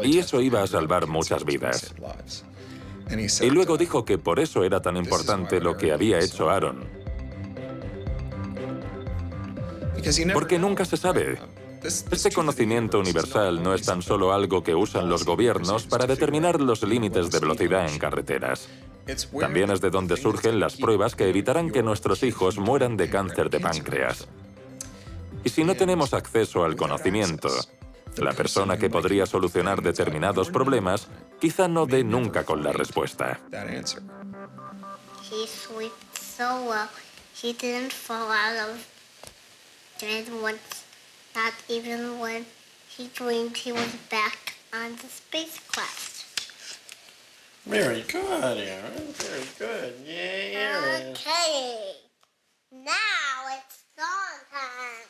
[SPEAKER 2] y eso iba a salvar muchas vidas. Y luego dijo que por eso era tan importante lo que había hecho Aaron. Porque nunca se sabe. Este conocimiento universal no es tan solo algo que usan los gobiernos para determinar los límites de velocidad en carreteras. También es de donde surgen las pruebas que evitarán que nuestros hijos mueran de cáncer de páncreas. Y si no tenemos acceso al conocimiento, la persona que podría solucionar determinados problemas quizá no dé nunca con la respuesta.
[SPEAKER 22] He slept so well, he didn't fall out of bed once, not even when he dreamed he was back on the spacecraft.
[SPEAKER 23] Very good, Aaron. Very good. Yay, Aaron.
[SPEAKER 22] Okay, now it's song time.